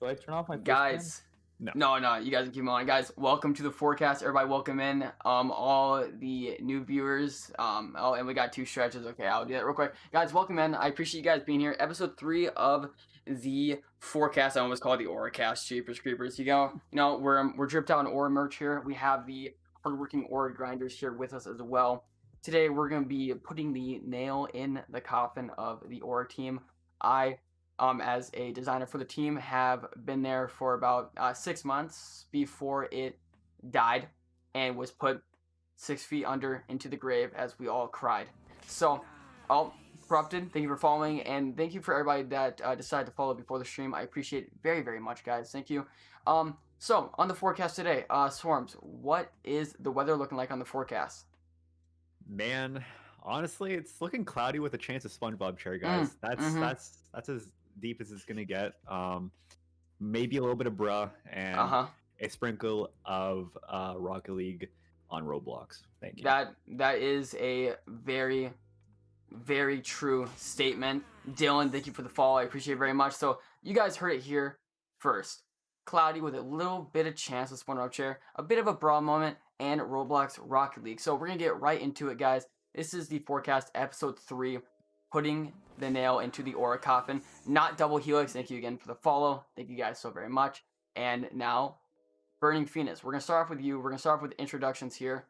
Do I turn off my first cam? Guys, No. no, you guys can keep on. Guys, welcome to the forecast. Everybody, welcome in. All the new viewers. Oh, and we got 2 stretches. Okay, I'll do that real quick. Guys, welcome in. I appreciate you guys being here. Episode 3 of the forecast. I almost call it the Ora cast. Jeepers creepers. We're dripped out in Ora merch here. We have the hardworking Ora Grinders here with us as well. Today, we're going to be putting the nail in the coffin of the Ora team. As a designer for the team, have been there for about 6 months before it died and was put 6 feet under into the grave as we all cried. So, all corrupted, thank you for following, and thank you for everybody that decided to follow before the stream. I appreciate it very, very much, guys. Thank you. So, on the forecast today, Swormz, what is the weather looking like on the forecast? Man, honestly, it's looking cloudy with a chance of SpongeBob chair, guys. That's as deep as it's gonna get. Maybe a little bit of bruh and a sprinkle of Rocket League on Roblox. Thank you. That is a very, very true statement. Dylan, thank you for the follow. I appreciate it very much. So you guys heard it here first. Cloudy with a little bit of chance of SpongeBob chair, a bit of a bra moment, and Roblox Rocket League. So we're gonna get right into it, guys. This is the forecast, episode 3. Putting the nail into the Ora coffin, not double helix. Thank you again for the follow. Thank you guys so very much. And now, Burning Phoenix. We're gonna start off with you. We're gonna start off with introductions here.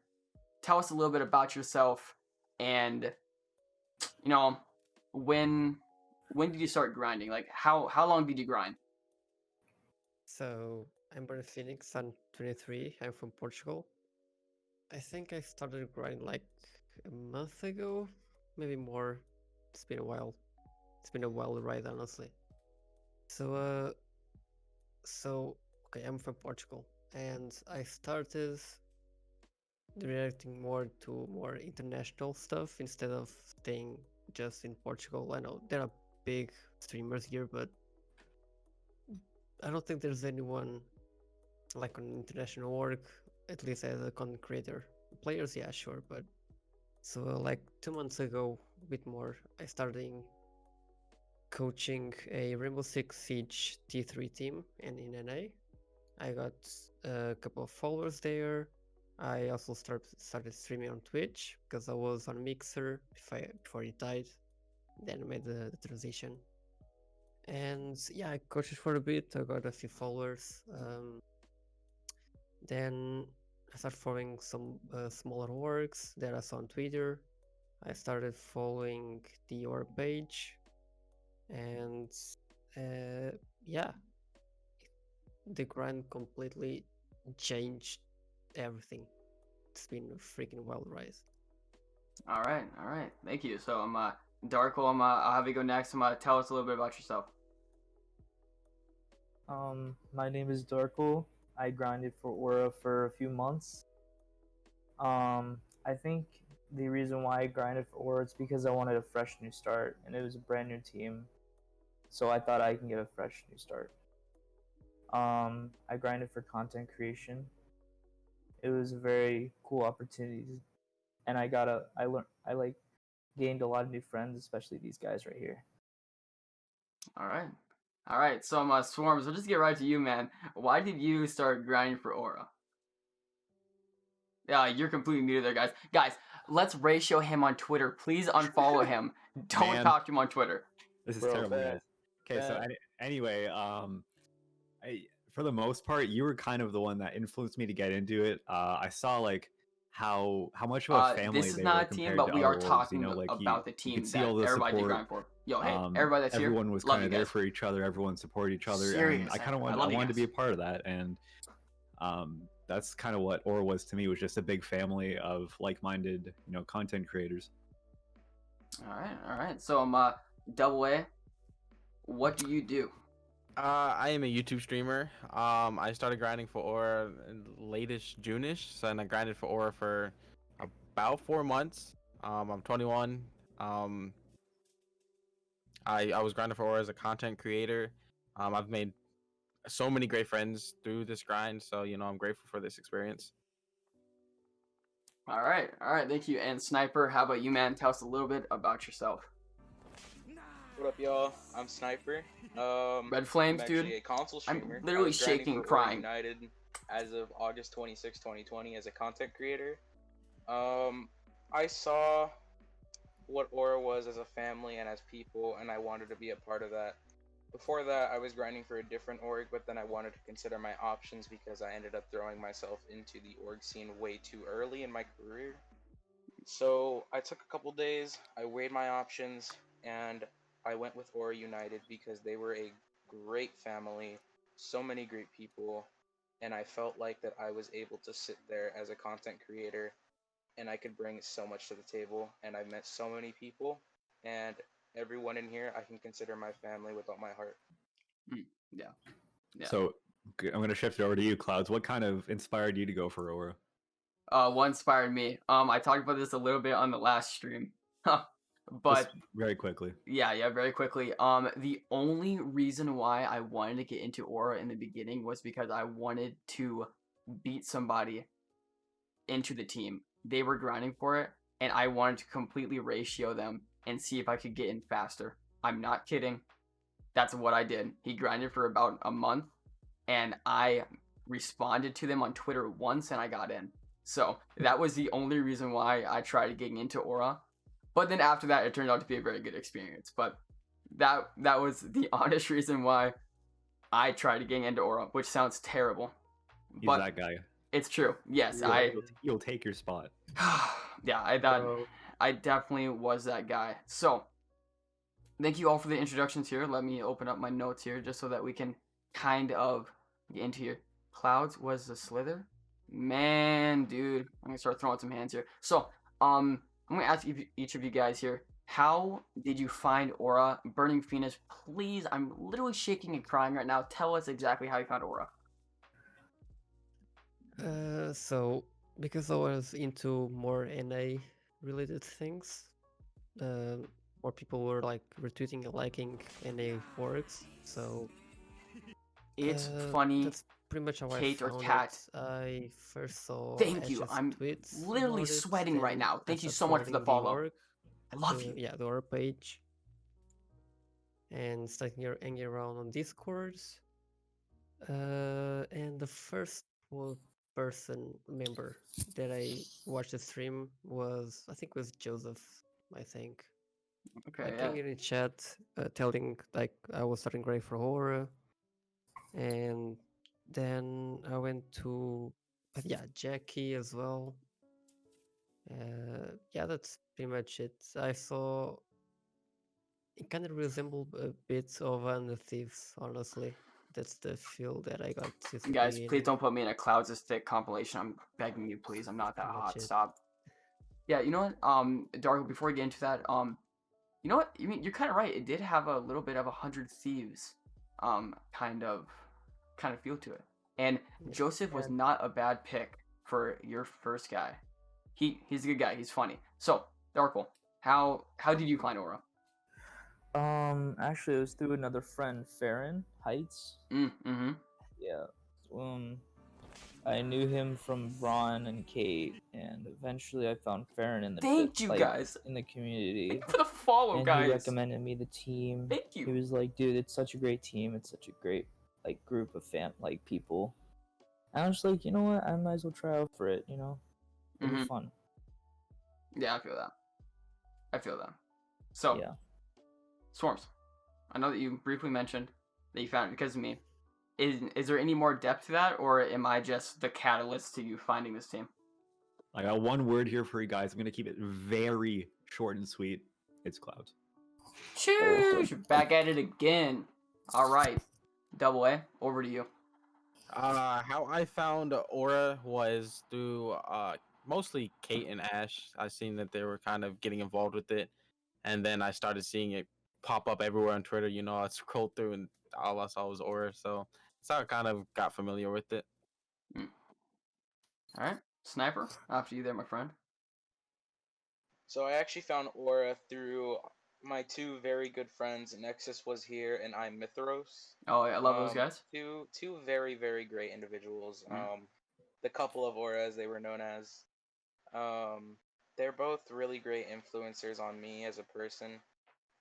Tell us a little bit about yourself, and when did you start grinding? Like how long did you grind? So I'm Burning Phoenix. I'm 23. I'm from Portugal. I think I started grinding like a month ago, maybe more. It's been a while. It's been a wild ride, honestly. So okay, I'm from Portugal, and I started reacting more to more international stuff instead of staying just in Portugal. I know there are big streamers here, but I don't think there's anyone like on international work, at least as a content creator. Players, yeah, sure, but so like 2 months ago, a bit more, I started coaching a Rainbow Six Siege T3 team and in NA. I got a couple of followers there. I also started streaming on Twitch because I was on Mixer before it died. Then I made the transition. And yeah, I coached for a bit. I got a few followers. Then I started following some smaller works that I saw on Twitter. I started following the Ora page, and yeah, the grind completely changed everything. It's been a freaking wild ride. All right, thank you. So I'm Darko. I'll have you go next. Tell us a little bit about yourself. My name is Darko. I grinded for Ora for a few months. I think the reason why I grinded for Ora is because I wanted a fresh new start, and it was a brand new team, so I thought I can get a fresh new start. I grinded for content creation. It was a very cool opportunity, and I gained a lot of new friends, especially these guys right here. All right. So Swormz, we'll just get right to you, man. Why did you start grinding for Ora? Yeah, you're completely muted there, guys. Guys, let's ratio him on Twitter. Please unfollow him. Don't talk to him on Twitter. This is terrible, guys. Okay, so anyway, for the most part, you were kind of the one that influenced me to get into it. I saw like how much of a family this is they not were a team, compared but to we other are orgs, talking about the team that everybody did grind for. Yo, hey, everybody that's here, everyone was kind of there for each other. Everyone supported each other, and I kind of wanted to be a part of that. And that's kind of what Ora was to me. Was just a big family of like-minded, content creators. All right. So Double A, what do you do? I am a YouTube streamer. I started grinding for Ora latest June-ish, so I grinded for Ora for about 4 months. I'm 21. I was grinding for Ora as a content creator. I've made so many great friends through this grind, so I'm grateful for this experience. All right, thank you. And Sniper, how about you, man? Tell us a little bit about yourself. What up, y'all? I'm Sniper. Red I'm Flames, dude. actually a console I'm streamer. I literally was grinding shaking for and Ora crying. United as of August 26, 2020 as a content creator. Um, I saw what Ora was as a family and as people, and I wanted to be a part of that. Before that, I was grinding for a different org, but then I wanted to consider my options because I ended up throwing myself into the org scene way too early in my career. So I took a couple days, I weighed my options, and I went with Ora United because they were a great family, so many great people, and I felt like that I was able to sit there as a content creator and I could bring so much to the table, and I met so many people, and everyone in here I can consider my family with all my heart. Yeah. So I'm gonna shift it over to you, Clouds. What kind of inspired you to go for Aura? What inspired me? I talked about this a little bit on the last stream, but Just very quickly. yeah, very quickly. The only reason why I wanted to get into Aura in the beginning was because I wanted to beat somebody into the team. They were grinding for it, and I wanted to completely ratio them and see if I could get in faster. I'm not kidding. That's what I did. He grinded for about a month, and I responded to them on Twitter once, and I got in. So that was the only reason why I tried getting into Aura. But then after that, it turned out to be a very good experience. But that was the honest reason why I tried getting into Aura, which sounds terrible. He's but that guy. It's true. Yes, You'll take your spot. Yeah, I thought I definitely was that guy. So, thank you all for the introductions here. Let me open up my notes here just so that we can kind of get into here. Clouds was the Slither? Man, dude. I'm going to start throwing some hands here. So, I'm going to ask each of you guys here, how did you find Aura? Burning Phoenix, please. I'm literally shaking and crying right now. Tell us exactly how you found Aura. So because I was into more NA related things, more people were like retweeting and liking NA orgs. So it's funny. That's pretty much how Kate I found or Cat. it. I first saw. Thank you. I'm tweets literally sweating right now. Thank you so much for the follow. I love you. Yeah, the Aura page, and starting hanging around on Discords. And the first person member that I watched the stream was, I think it was Joseph, I think. Okay. Like in the chat, telling like I was starting grade for horror, and then I went to Jackie as well. Yeah, that's pretty much it. I saw it kind of resembled a bit of Under Thieves, honestly. That's the feel that I got. Guys, please don't put me in a Clouds is Thick compilation. I'm begging you, please. I'm not that hot. Stop. Yeah, you know what? Darko, before we get into that, you know what? You're kind of right. It did have a little bit of 100 Thieves, kind of feel to it. And Joseph was not a bad pick for your first guy. He's a good guy. He's funny. So, Darko, how did you find Aura? Actually, it was through another friend, Farron Heights. Mm-hmm. Yeah. I knew him from Ron and Kate, and eventually I found Farron in the guys in the community. Thank you for the follow, and guys. He recommended me the team. Thank you. He was like, "Dude, it's such a great team. It's such a great group of people." And I was like, you know what? I might as well try out for it. You know, it'll be fun. Yeah, I feel that. So, yeah. Swormz, I know that you briefly mentioned that you found it because of me. Is there any more depth to that, or am I just the catalyst to you finding this team? I got one word here for you guys. I'm going to keep it very short and sweet. It's Clouds. Cheers! You're back at it again. All right. Double A, over to you. How I found Aura was through mostly Kate and Ash. I seen that they were kind of getting involved with it, and then I started seeing it pop up everywhere on Twitter. You know, I scrolled through and all I saw was Aura, so that's how I kind of got familiar with it. All right, Sniper, after you there, my friend. So I actually found Aura through my two very good friends. Nexus was here, and I'm Mythros. Oh, yeah, I love those guys. Two very, very great individuals. The couple of Auras they were known as. They're both really great influencers on me as a person.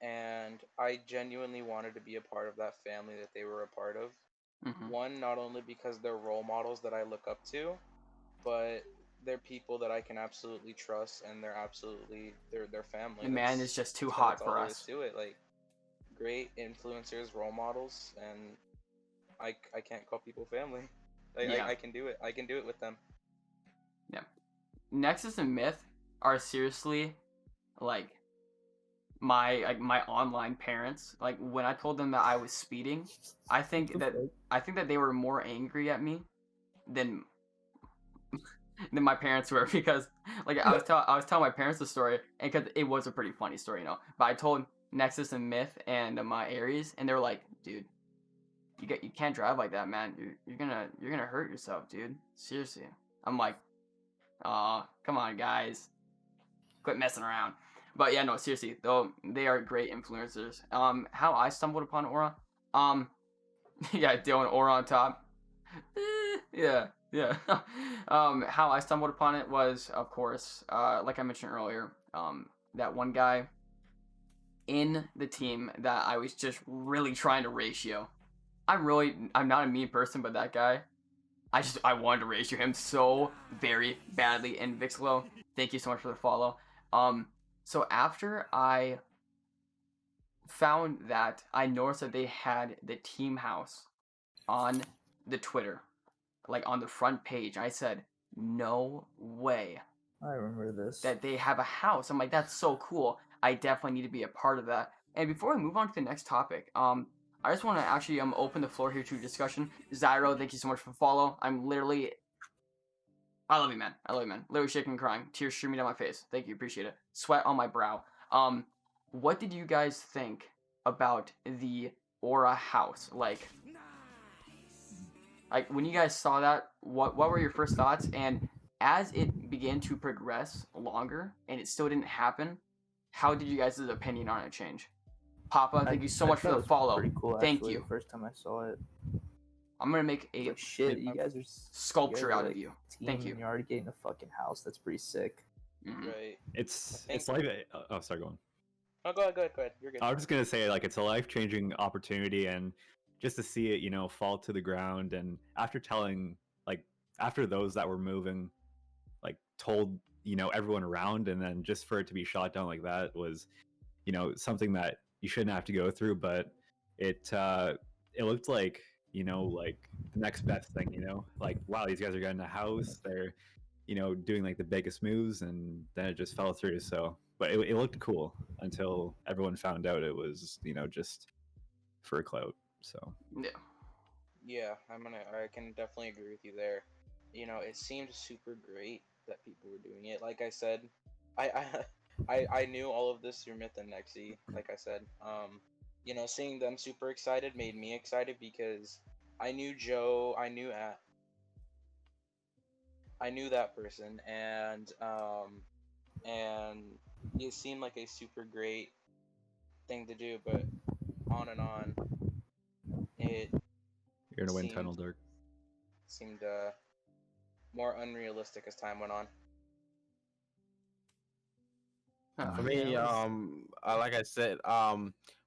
and I genuinely wanted to be a part of that family that they were a part of. One, not only because they're role models that I look up to, but they're people that I can absolutely trust, and they're family. Man is just too hot that's for all us. there is to it. Like, great influencers, role models, and I can't call people family. I can do it. I can do it with them. Yeah. Nexus and Myth are seriously like my online parents. Like when I told them that I was speeding, I think that they were more angry at me than my parents were, because like I was telling my parents the story, and because it was a pretty funny story, But I told Nexus and Myth and my Aries, and they were like, "Dude, you can't drive like that, man. You're gonna hurt yourself, dude. Seriously." I'm like, "Aw, come on, guys, quit messing around." But yeah, no, seriously, though, they are great influencers. How I stumbled upon Ora, yeah, Dylan, Ora on top. Yeah. How I stumbled upon it was, of course, like I mentioned earlier, that one guy in the team that I was just really trying to ratio. I'm not a mean person, but that guy, I wanted to ratio him so very badly. And Vixlo, thank you so much for the follow. So after I found that, I noticed that they had the team house on the Twitter, like on the front page. I said, no way I remember this. that they have a house. I'm like, that's so cool. I definitely need to be a part of that. And before we move on to the next topic, I just want to actually open the floor here to discussion. Zyro, thank you so much for the follow. I love you, man. Literally shaking and crying. Tears streaming down my face. Thank you. Appreciate it. Sweat on my brow. What did you guys think about the Ora house? Like when you guys saw that, what were your first thoughts? And as it began to progress longer and it still didn't happen, how did you guys' opinion on it change? Papa, thank you so much for the follow. Pretty cool, thank actually, you. The first time I saw it, I'm gonna make a shit. You guys are sculpture out of you. Thank you. You're already getting a fucking house. That's pretty sick. Mm-hmm. Right. It's like oh, sorry, go on. Oh, go ahead. You're good. I was just gonna say, like, it's a life-changing opportunity, and just to see it, fall to the ground, and after those that were moving, like, told everyone around, and then just for it to be shot down like that was, something that you shouldn't have to go through, but it looked like like the next best thing, like, wow, these guys are getting a house, they're doing like the biggest moves, and then it just fell through. So but it looked cool until everyone found out it was just for a clout. So yeah, I can definitely agree with you there. It seemed super great that people were doing it. Like I said, I knew all of this through Myth and Nexi. Like I said, seeing them super excited made me excited, because I knew Joe, I knew that person, and it seemed like a super great thing to do. But on and on, you're gonna win Tunnel Dark. Seemed more unrealistic as time went on. For me, like I said,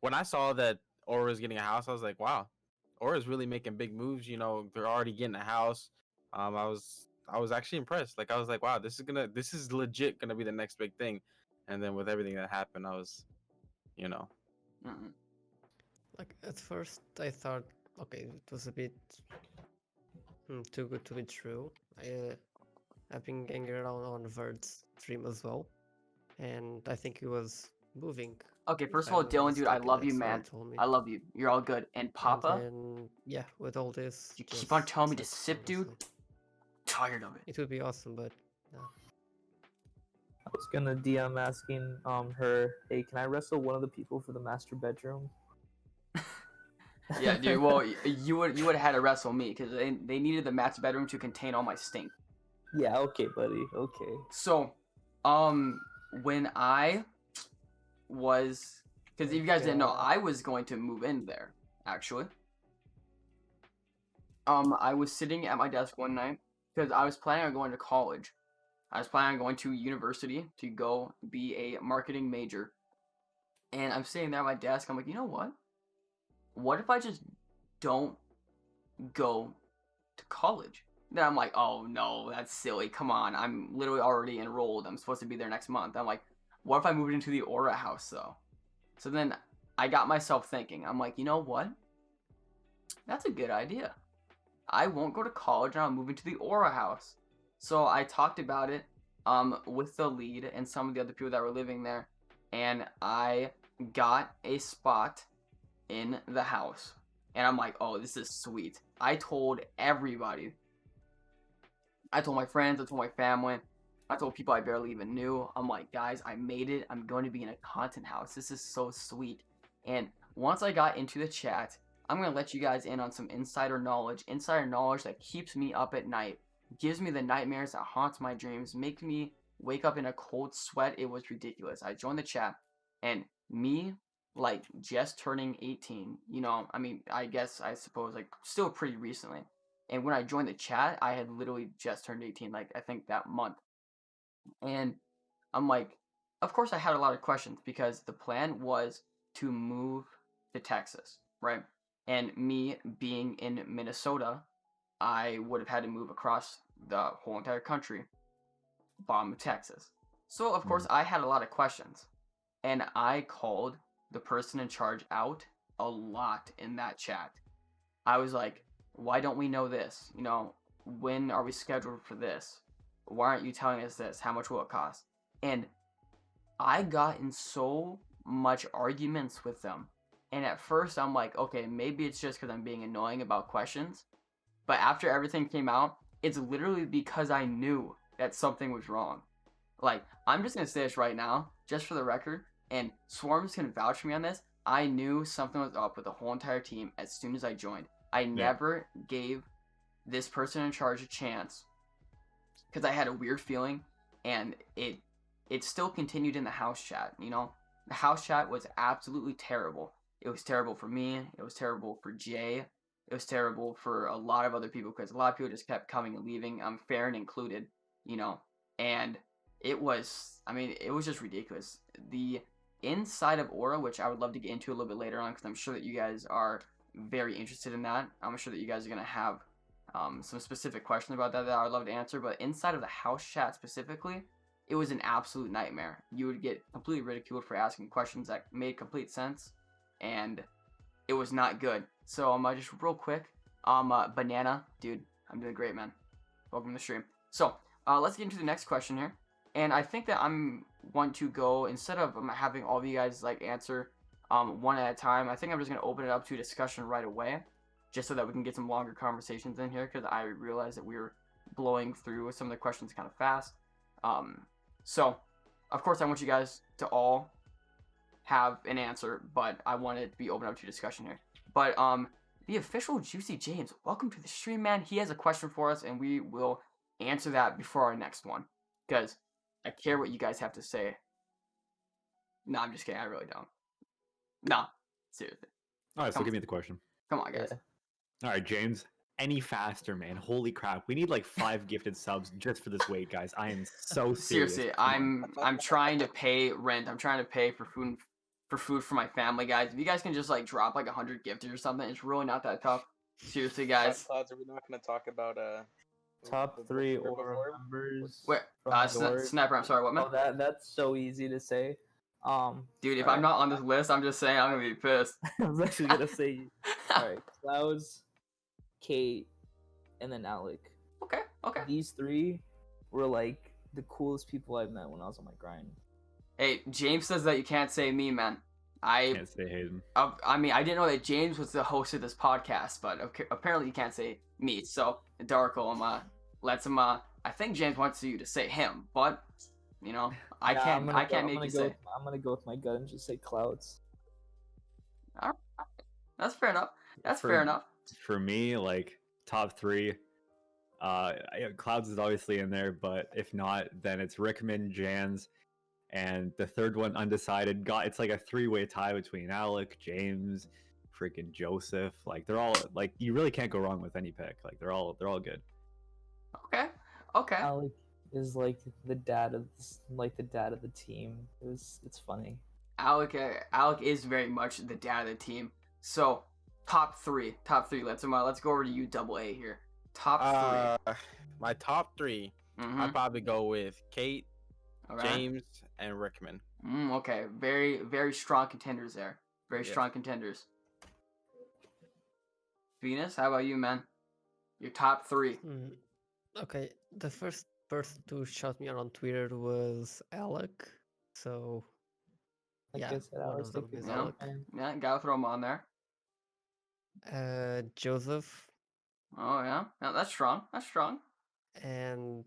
when I saw that Ora was getting a house, I was like, wow, Ora's really making big moves. They're already getting a house. I was actually impressed. Like, I was like, wow, this is legit gonna be the next big thing. And then with everything that happened, I was, Like, at first I thought, okay, it was a bit too good to be true. I've been getting around on Verd's stream as well, and I think he was moving. Okay, first of all, Dylan, dude, I love you, man. I love you. You're all good. And Papa? And yeah, with all this, you keep on telling me to sip, dude. Tired of it. It would be awesome, but no. I was gonna DM asking her, hey, can I wrestle one of the people for the master bedroom? Yeah, dude. Well, you would have had to wrestle me, because they needed the master bedroom to contain all my stink. Yeah. Okay, buddy. Okay. So, when I was, because if you guys didn't know, I was going to move in there, actually. I was sitting at my desk one night, because I was planning on going to college. I was planning on going to university to go be a marketing major. And I'm sitting there at my desk. I'm like, you know what? What if I just don't go to college? Then I'm like, oh no, that's silly. Come on, I'm literally already enrolled. I'm supposed to be there next month. I'm like, what if I moved into the Ora house though? So then I got myself thinking. I'm like, you know what? That's a good idea. I won't go to college and I'll move into the Ora house. So I talked about it with the lead and some of the other people that were living there, and I got a spot in the house. And I'm like, oh, this is sweet. I told everybody. I told my friends, I told my family, I told people I barely even knew. I'm like, guys, I made it. I'm going to be in a content house. This is so sweet. And once I got into the chat, I'm going to let you guys in on some insider knowledge that keeps me up at night, gives me the nightmares that haunts my dreams, make me wake up in a cold sweat. It was ridiculous. I joined the chat, and me, like, just turning 18, you know, I mean, I suppose, like, still pretty recently. And when I joined the chat, I had literally just turned 18, like, I think that month. And I'm like, of course I had a lot of questions because the plan was to move to Texas, right? And me being in Minnesota, I would have had to move across the whole entire country, bottom of Texas. So, of course, I had a lot of questions. And I called the person in charge out a lot in that chat. I was like, why don't we know this? You know, when are we scheduled for this? Why aren't you telling us this? How much will it cost? And I got in so much arguments with them. And at first I'm like, okay, maybe it's just because I'm being annoying about questions. But after everything came out, it's literally because I knew that something was wrong. Like, I'm just going to say this right now, just for the record, and Swormz can vouch for me on this. I knew something was up with the whole entire team as soon as I joined. I never gave this person in charge a chance because I had a weird feeling, and it still continued in the house chat, you know? The house chat was absolutely terrible. It was terrible for me. It was terrible for Jay. It was terrible for a lot of other people because a lot of people just kept coming and leaving, Farron included, you know? And it was just ridiculous. The inside of Ora, which I would love to get into a little bit later on because I'm sure that you guys are very interested in that. I'm sure that you guys are going to have some specific questions about that I would love to answer. But inside of the house chat specifically, it was an absolute nightmare. You would get completely ridiculed for asking questions that made complete sense, and it was not good. So just real quick, Banana, dude, I'm doing great, man. Welcome to the stream. So let's get into the next question here. And I think that I'm going to go, instead of having all of you guys like answer one at a time, I think I'm just going to open it up to discussion right away, just so that we can get some longer conversations in here, because I realized that we were blowing through some of the questions kind of fast. So, of course, I want you guys to all have an answer, but I want it to be open up to discussion here. But the official Juicy James, welcome to the stream, man. He has a question for us, and we will answer that before our next one, because I care what you guys have to say. No, I'm just kidding. I really don't. No, seriously. All right, so give me the question. Come on, guys. All right, James. Any faster, man? Holy crap! We need like 5 gifted subs just for this wait, guys. I am so serious. Seriously, I'm trying to pay rent. I'm trying to pay for food for my family, guys. If you guys can just like drop like 100 gifted or something, it's really not that tough. Seriously, guys. Clouds, are we not going to talk about top 3 Ora members? Wait, Sniper. I'm sorry. What, man? Oh, that's so easy to say. Dude, if I'm not on this list, I'm just saying I'm gonna be pissed. I was actually gonna say, all right, Clouds, Kate, and then Alec. Okay. These 3 were like the coolest people I've met when I was on my grind. Hey, James says that you can't say me, man. I can't say Hayden. I mean, I didn't know that James was the host of this podcast, but apparently you can't say me. So Darko, lets him. I think James wants you to say him, but you know, I can't make you say. I'm gonna go with my gut and just say Clouds. All right. That's fair enough. Fair enough. For me, like top 3, Clouds is obviously in there, but if not, then it's Rickman, Jans, and the third one undecided. It's like a 3-way tie between Alec, James, freaking Joseph. Like they're all like, you really can't go wrong with any pick. Like they're all good. Okay. Alec is like the dad of the team. It's funny. Alec is very much the dad of the team. So top three. Let's go over to you, Double A here. Top three. My top 3. I'd probably go with Kate, James, and Rickman. Okay, very, very strong contenders there. Very strong contenders. Venus, how about you, man? Your top 3. Okay, the first person to shout me out on Twitter was Alec. So, yeah, one of them is Alec. Yeah, gotta throw him on there. Joseph. Oh, yeah. No, that's strong. And,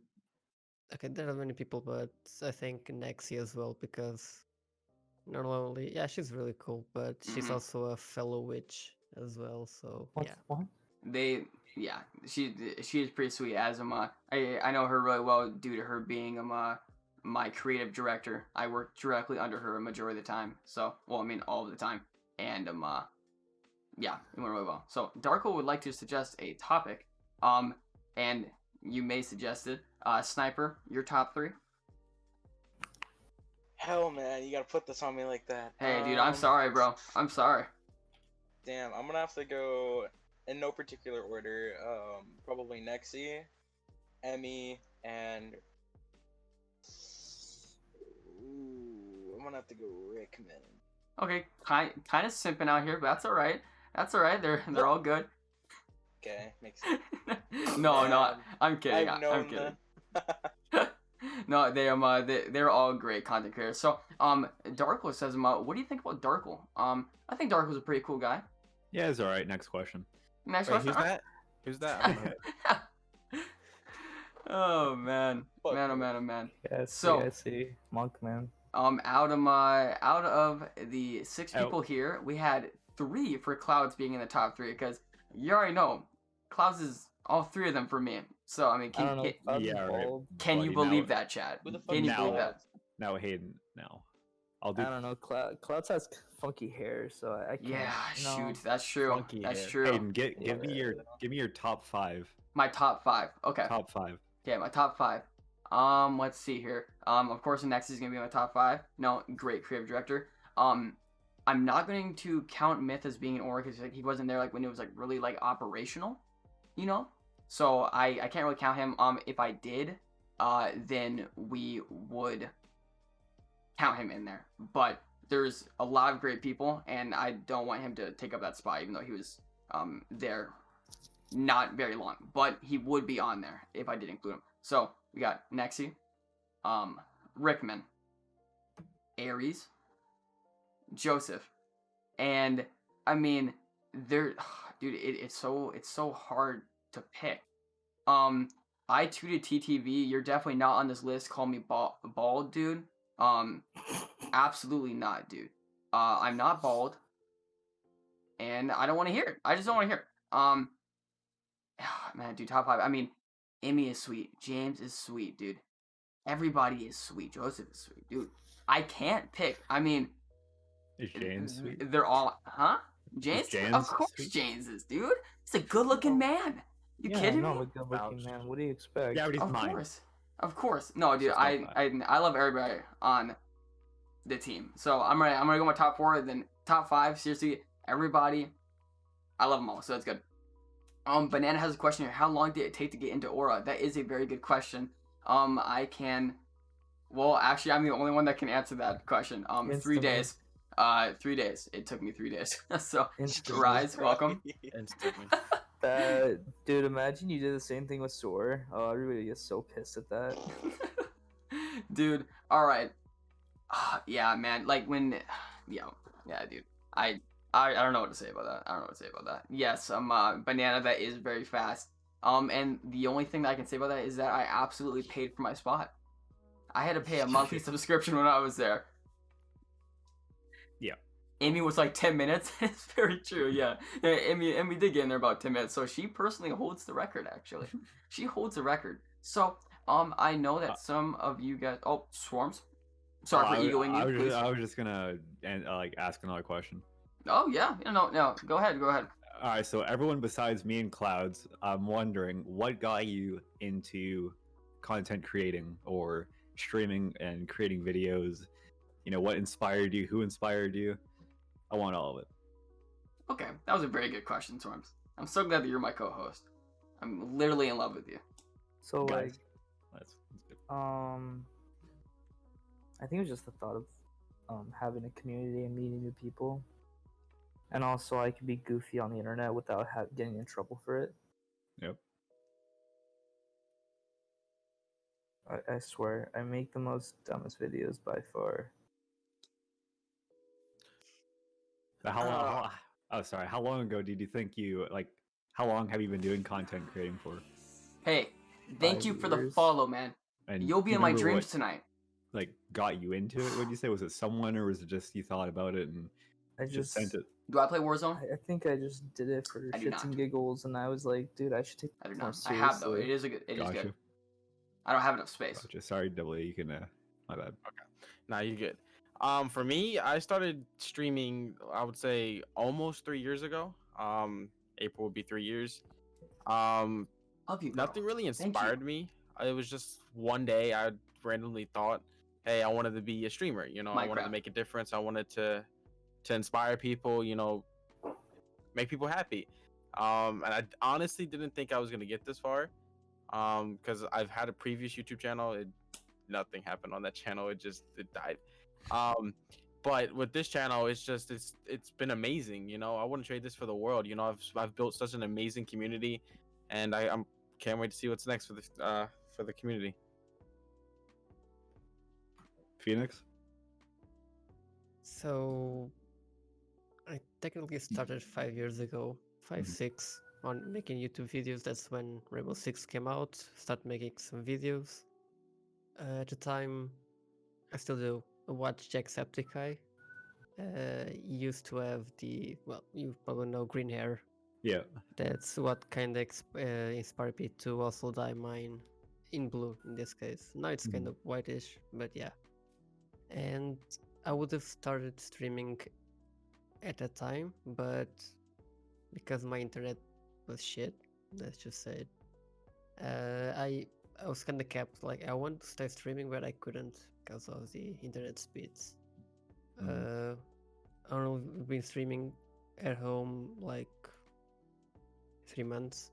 okay, there are many people, but I think Nexie as well, because not only, she's really cool, but she's also a fellow witch as well, so, What? She is pretty sweet. As I know her really well due to her being my creative director. I work directly under her a majority of the time. So, well, I mean all of the time, and it went really well. So, Darko would like to suggest a topic, and you may suggest it. Sniper, your top 3. Hell, man, you gotta put this on me like that. Hey, dude, I'm sorry, bro. I'm sorry. Damn, I'm gonna have to go in no particular order. Probably Nexie, Emmy, and I'm gonna have to go Rickman. Okay, kind of simping out here, but that's all right. They're all good. Okay, makes sense. No, I'm kidding. I'm kidding. No, they're all great content creators. So, Darkle says, what do you think about Darkle? I think Darkle's a pretty cool guy. Yeah, it's all right. Next question. Who's that? Who's that? Oh man. Yes, So, I see. Monk, man. Out of the 6 people here, we had 3 for Clouds being in the top 3, because you already know Clouds is all 3 of them for me. So I mean, can you believe that, Chad? Can you believe that? No, Hayden. No, I don't know. Clouds has funky hair, so I can't. Yeah, no. shoot, that's true. True. Hayden, give me your top 5. My top 5. Okay. Top 5. Okay, my top 5. Let's see here. Of course, the next is gonna be my top 5. No, great creative director. I'm not going to count Myth as being an Ora because he wasn't there when it was really operational, So I can't really count him. If I did, then we would count him in there. But there's a lot of great people, and I don't want him to take up that spot, even though he was there not very long. But he would be on there if I did include him. So we got Nexie, Rickman, Aries, Joseph, and I mean, dude, it's so hard to pick. I tweeted TTV, you're definitely not on this list. Call me bald, dude. Absolutely not, dude. I'm not bald, and I don't want to hear it. I just don't want to hear it. Man, dude, top 5. I mean, Emmy is sweet. James is sweet, dude. Everybody is sweet. Joseph is sweet, dude. I can't pick. I mean, is James sweet? They're all, James? Of course sweet? James is, dude. He's a good-looking man. You kidding me? A good-looking man. What do you expect? Yeah, but he's mine. Of course. No, dude. I love everybody on the team. So I'm gonna go my top 4. Then top 5. Seriously, everybody. I love them all. So that's good. Banana has a question here. How long did it take to get into Ora? That is a very good question. Well, actually, I'm the only one that can answer that question. 3 days. 3 days. It took me 3 days. So, Rise, welcome. Instantly. Dude, imagine you did the same thing with Soar. Oh, everybody gets so pissed at that. Dude, alright. Yeah, man. Yeah, dude. I don't know what to say about that. Yes, Banana, that is very fast. And the only thing that I can say about that is that I absolutely paid for my spot. I had to pay a monthly subscription when I was there. Yeah. Amy was 10 minutes. It's very true, yeah. Amy did get in there about 10 minutes, so she personally holds the record, actually. She holds the record. So, I know that some of you guys... Oh, Swormz. Sorry for egoing you, please. I was just gonna ask another question. Oh, yeah. No. Go ahead. All right, so everyone besides me and Clouds, I'm wondering what got you into content creating or streaming and creating videos, what inspired you, who inspired you. I want all of it. Okay, that was a very good question, Swormz. I'm so glad that you're my co-host. I'm literally in love with you. So Guys, like, that's good. I think it was just the thought of having a community and meeting new people, and also I could be goofy on the internet without getting in trouble for it. Yep. I swear, I make the most dumbest videos by far. How long ago did you think how long have you been doing content creating for? Hey, thank 5 you for the years. follow, man. And You'll be do you in my remember dreams what, tonight. like, got you into it? What did you say? Was it someone, or was it just you thought about it and I just sent it? Do I play Warzone? I think I just did it for I do shits and not. giggles, and I was like, dude, I should take I do this more not. I have though. seriously. It is a good. It is Gotcha. good. I don't have enough space. Gotcha. Sorry, Double A, you can. My bad. Nah, you're good. For me, I started streaming, I would say almost 3 years ago. April would be 3 years. Love you, bro. Nothing really Thank you. inspired me. It was just one day I randomly thought, hey, I wanted to be a streamer. I wanted to Minecraft. make a difference. I wanted to inspire people. Make people happy. And I honestly didn't think I was gonna get this far. Because I've had a previous YouTube channel. Nothing happened on that channel. It died. But with this channel, it's been amazing. I wouldn't trade this for the world. I've built such an amazing community, and I'm can't wait to see what's next for the community. Phoenix? So, I technically started 5 years ago, 6, on making YouTube videos. That's when Rainbow Six came out. Started making some videos. At the time, I still do watch Jacksepticeye. He used to have you probably know, green hair. Yeah. That's what kind of inspired me to also dye mine in blue in this case. Now it's kind of whitish, but yeah. And I would have started streaming at that time, but because my internet was shit, let's just say it, I was kind of kept, like, I wanted to start streaming, but I couldn't because of the internet speeds. I don't know, we've been streaming at home like 3 months,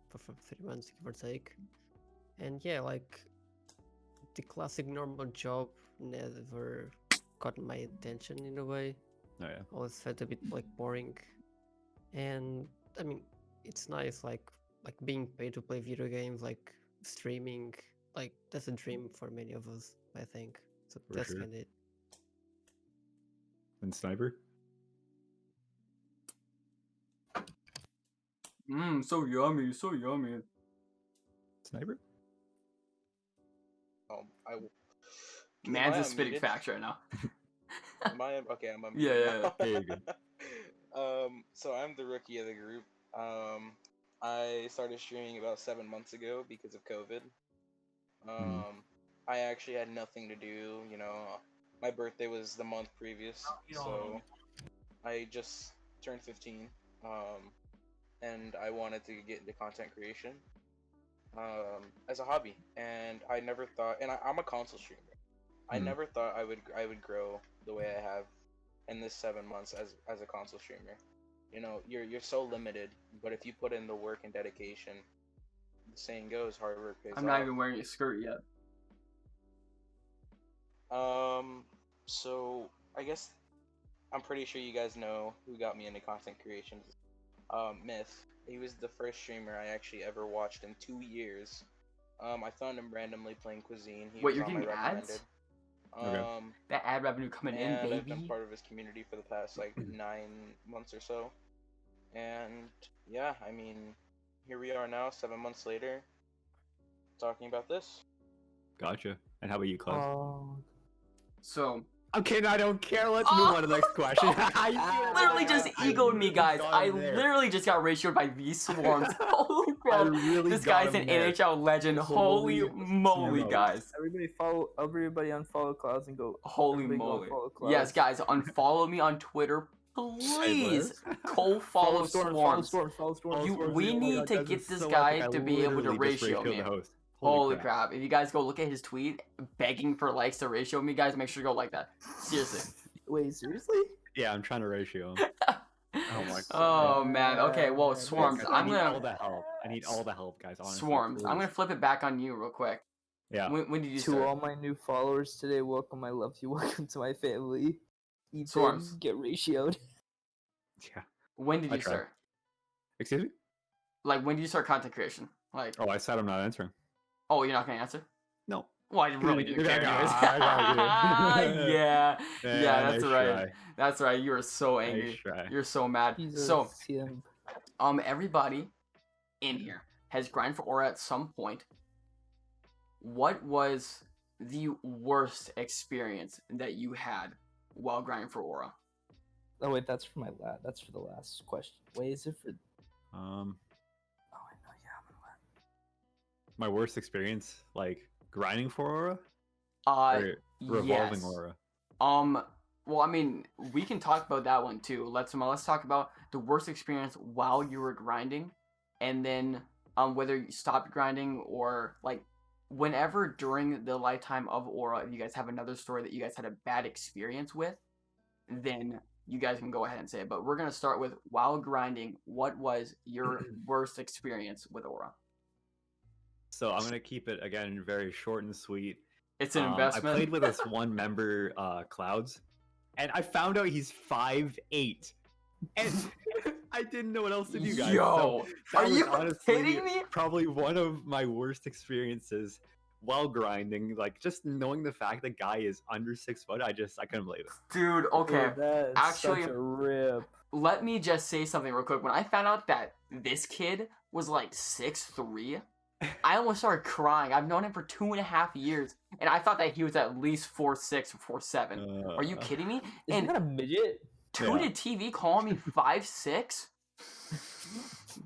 for 3 months, give or take. And yeah, like, the classic normal job never got my attention in a way. Oh yeah. Always felt a bit like boring. And I mean, it's nice, like being paid to play video games, like streaming, like that's a dream for many of us, I think. So For that's sure. kind of it. And Sniper? So yummy, so yummy. Sniper? Man's Am I a spitting unmuted? facts right now. Am I okay? I'm unmuted Yeah. now. Yeah, you're good. So I'm the rookie of the group. I started streaming about 7 months ago because of COVID. I actually had nothing to do. My birthday was the month previous, so I just turned 15. And I wanted to get into content creation as a hobby, and I never thought. And I'm a console streamer. I never thought I would grow the way I have in this 7 months as a console streamer. You're so limited, but if you put in the work and dedication, the saying goes, hard work pays off. I'm not even wearing a skirt yet. So I guess I'm pretty sure you guys know who got me into content creation. Myth. He was the first streamer I actually ever watched in 2 years. I found him randomly playing Cuisine. Wait, you're getting ads? Okay. That ad revenue coming in, and I've been baby. part of his community for the past 9 months or so. And yeah, I mean, here we are now, 7 months later, talking about this. Gotcha. And how about you, Klaus? So, Okay, I don't care. Let's move on to the next question. literally just egoed me, guys. I literally just got ratioed by V Swormz. Holy crap. This guy's an NHL legend. Holy moly, guys. Everybody unfollow Clouds and go. Holy everybody go moly. unfollow Clouds. Yes, guys, unfollow me on Twitter. Please co-follow Swormz. Follow Swormz. We need to get this guy to be able to ratio me. Holy crap. If you guys go look at his tweet begging for likes to ratio me, guys, make sure to go like that. Seriously. Wait, seriously? Yeah, I'm trying to ratio him. Oh my Oh man. Okay, well, Swormz, I I'm need all gonna the help. I need all the help, guys. Honestly, Swormz, I'm gonna please. flip it back on you real quick. Yeah. When did you To start? all my new followers today, welcome. I love you. Welcome to my family. Ethan, Swormz. get ratioed. Yeah. When did I you tried. start? Excuse me? Like, when did you start content creation? Like, Oh, I said I'm not answering. oh, you're not gonna answer? No. Well, I really You're didn't care gonna- anyways. I got you. Yeah, Nice that's right. try. That's right. You are so Nice angry. try. You're so mad. He's a So, simp. everybody in here has grinded for Aura at some point. What was the worst experience that you had while grinding for Aura? Oh wait, that's for that's for the last question. Wait, is it for? Oh, I know. Yeah, I'm gonna let. My worst experience, like grinding for Aura, or yes. revolving Aura. Well, I mean, we can talk about that one too. Let's talk about the worst experience while you were grinding, and then whether you stopped grinding or like whenever during the lifetime of Aura, if you guys have another story that you guys had a bad experience with, then you guys can go ahead and say it. But we're gonna start with while grinding. What was your worst experience with Aura? So I'm gonna keep it again very short and sweet. It's an investment. I played with this one member, Clouds, and I found out he's 5'8", and I didn't know what else to do, guys. Yo, So are was you honestly kidding me? Probably one of my worst experiences while grinding. Like just knowing the fact the guy is under 6 foot, I couldn't believe it. Dude, okay. Dude, that's Actually, such a rip. let me just say something real quick. When I found out that this kid was like 6'3", I almost started crying. I've known him for 2.5 years, and I thought that he was at least 4'6" or 4'7". Are you kidding me? Isn't that a midget? Dude, did TV calling me 5'6"?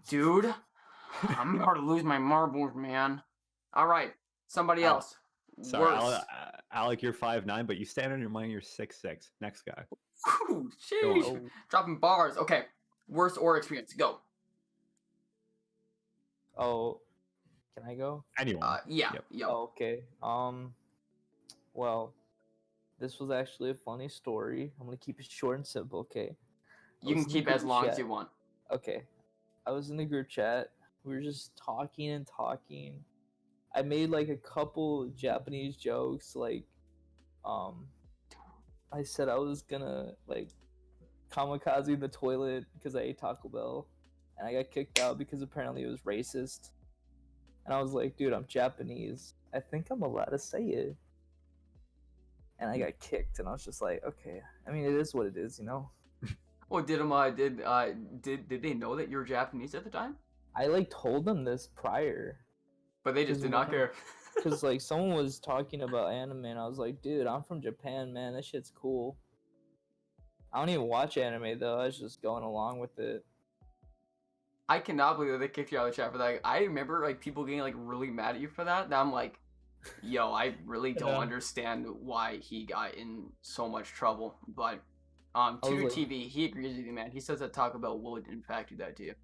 Dude, I'm about to lose my marbles, man. All right, somebody else. Sorry, Worse. Alec, you're 5'9", but you stand on your money, you're 6'6". Next guy. Whew, sheesh. Oh. Dropping bars. Okay, worst or experience. Go. Oh, can I go? Anyone. Yeah. Yep. Yo. Oh, okay. Well, this was actually a funny story. I'm gonna keep it short and simple. Okay. You can keep it as long as you want. Okay. I was in the group chat. We were just talking and talking. I made like a couple Japanese jokes, like, I said I was gonna like kamikaze in the toilet because I ate Taco Bell, and I got kicked out because apparently it was racist. And I was like, dude, I'm Japanese. I think I'm allowed to say it. And I got kicked, and I was just like, okay. I mean, it is what it is, you know. Oh, did they know that you were Japanese at the time? I like told them this prior. But they just did not care. Because like someone was talking about anime, and I was like, dude, I'm from Japan, man. That shit's cool. I don't even watch anime though. I was just going along with it. I cannot believe that they kicked you out of the chat for that. I remember like people getting like really mad at you for that. And I'm like, yo, I really don't understand why he got in so much trouble. But Tutor like, TV, he agrees with you, man. He says that Taco Bell would in fact do that to you.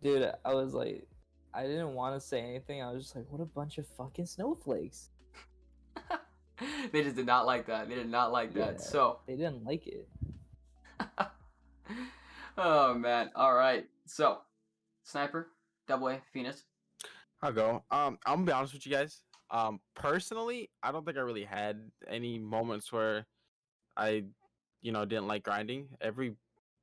Dude, I was like, I didn't want to say anything. I was just like, what a bunch of fucking snowflakes. They just did not like that. They did not like that. Yeah, So they didn't like it. oh man. All right. So Sniper, Double A, Phoenix. I'll go. I'm gonna be honest with you guys. Personally, I don't think I really had any moments where I, didn't like grinding. Every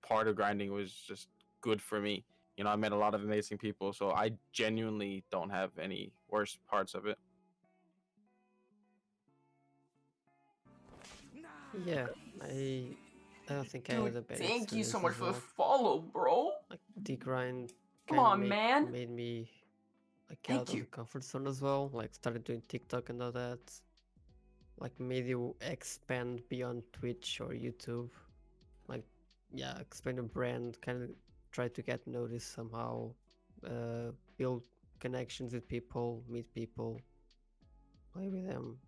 part of grinding was just good for me. I met a lot of amazing people, so I genuinely don't have any worst parts of it. Yeah, I don't think I had a bad Thank you so experience much as for the well. follow, bro. Like the grind Come on, man. made me like get Thank out of you. the comfort zone as well. Like started doing TikTok and all that. Like made you expand beyond Twitch or YouTube. Like expand a brand, kind of try to get noticed somehow. Build connections with people, meet people, play with them.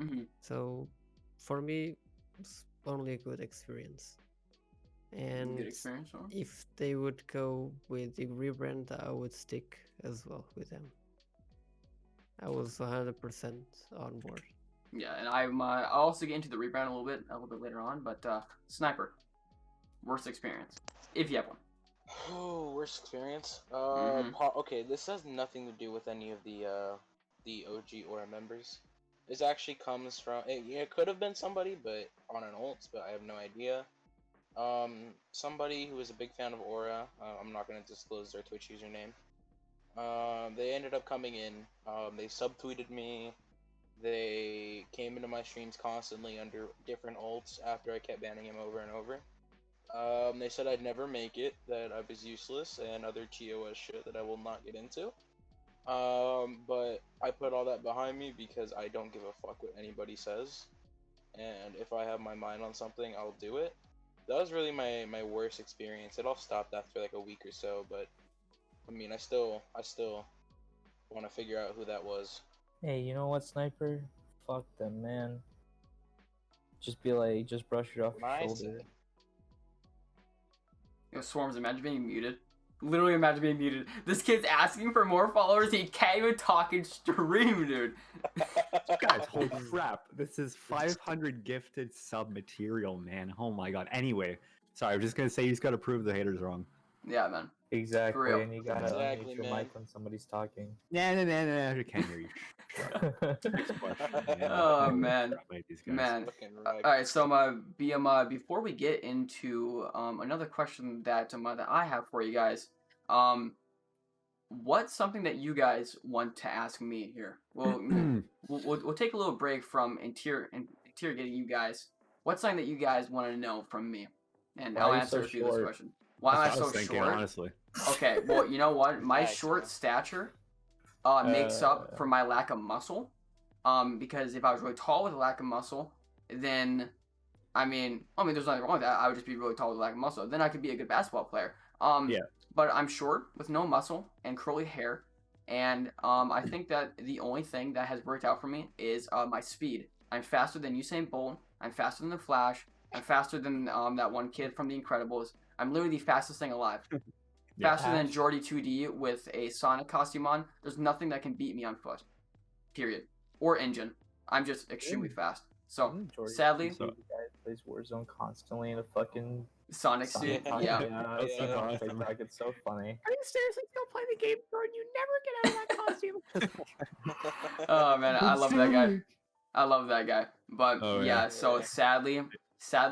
Mm-hmm. So for me, it's only a good experience. And Good experience, huh? if they would go with the rebrand, I would stick as well with them. I was 100% on board. Yeah, and I'll also get into the rebound a little bit later on. But sniper, worst experience, if you have one. Oh, worst experience. Mhm. Okay, this has nothing to do with any of the OG Aura members. This actually comes from it could have been somebody, but on an ult, but I have no idea. Somebody who was a big fan of Aura. I'm not gonna disclose their Twitch username. They ended up coming in. They subtweeted me. They came into my streams constantly under different ults after I kept banning him over and over. They said I'd never make it, that I was useless, and other TOS shit that I will not get into. But I put all that behind me because I don't give a fuck what anybody says. And if I have my mind on something, I'll do it. That was really my worst experience. It all stopped after like a week or so, but I mean, I still want to figure out who that was. Hey, you know what, Sniper? Fuck them, man. Just be like, just brush it off your Nice. shoulder. You know, Swormz, imagine being muted. Literally imagine being muted. This kid's asking for more followers. He can't even talk and stream, dude. Guys, holy crap. This is 500 gifted sub material, man. Oh my god. Anyway, sorry, I'm just going to say you just got to prove the haters wrong. Yeah, man. Exactly, real. and you gotta Exactly, unmute your man. mic when somebody's talking. Nah, I can't hear you. Next question, man. Oh, man. Wait, these guys. Man. Fucking All right. right, so before we get into another question that I have for you guys, what's something that you guys want to ask me here? Well, we'll take a little break from interrogating you guys. What's something that you guys want to know from me? And Why I'll are you answer so a few of this short? question. Why am I That's what so was thinking, short? honestly. Okay, well, you know what? My Nice, short man. stature makes up for my lack of muscle. Because if I was really tall with a lack of muscle, then I mean, there's nothing wrong with that. I would just be really tall with a lack of muscle. Then I could be a good basketball player. Yeah. But I'm short with no muscle and curly hair, and I think that the only thing that has worked out for me is my speed. I'm faster than Usain Bolt. I'm faster than the Flash. I'm faster than that one kid from The Incredibles. I'm literally the fastest thing alive. Yeah. Faster than Jordy 2D with a Sonic costume on. There's nothing that can beat me on foot. Period. Or engine. I'm just extremely fast. So, sadly, the guy plays Warzone constantly in a fucking Sonic suit. Sonic Yeah. costume. Yeah. Yeah, on TikTok, it's so funny. Are you seriously still playing the game, Jordan? You never get out of that costume. Oh man, I love that guy. I love that guy. But Oh, yeah, yeah. so sadly,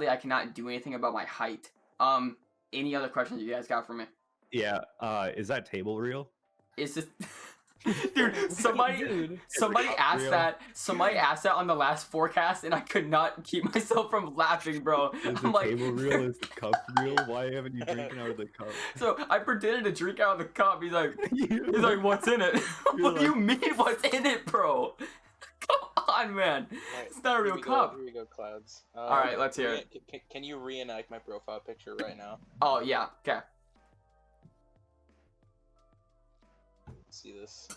I cannot do anything about my height. Any other questions you guys got for me? Yeah, is that table real? Is this dude, somebody asked real? that. Somebody asked that on the last forecast and I could not keep myself from laughing, bro. Is I'm the like, table real? Is the cup real? Why haven't you drinking out of the cup? so I pretended to drink out of the cup. He's like, what's in it? You're What do you like- mean, what's in it, bro? Come on, man. Alright, It's not a real here we cup. Go, here we go, Clouds. Alright, let's hear it. Can you reenact my profile picture right now? Oh yeah, okay. Let's see this.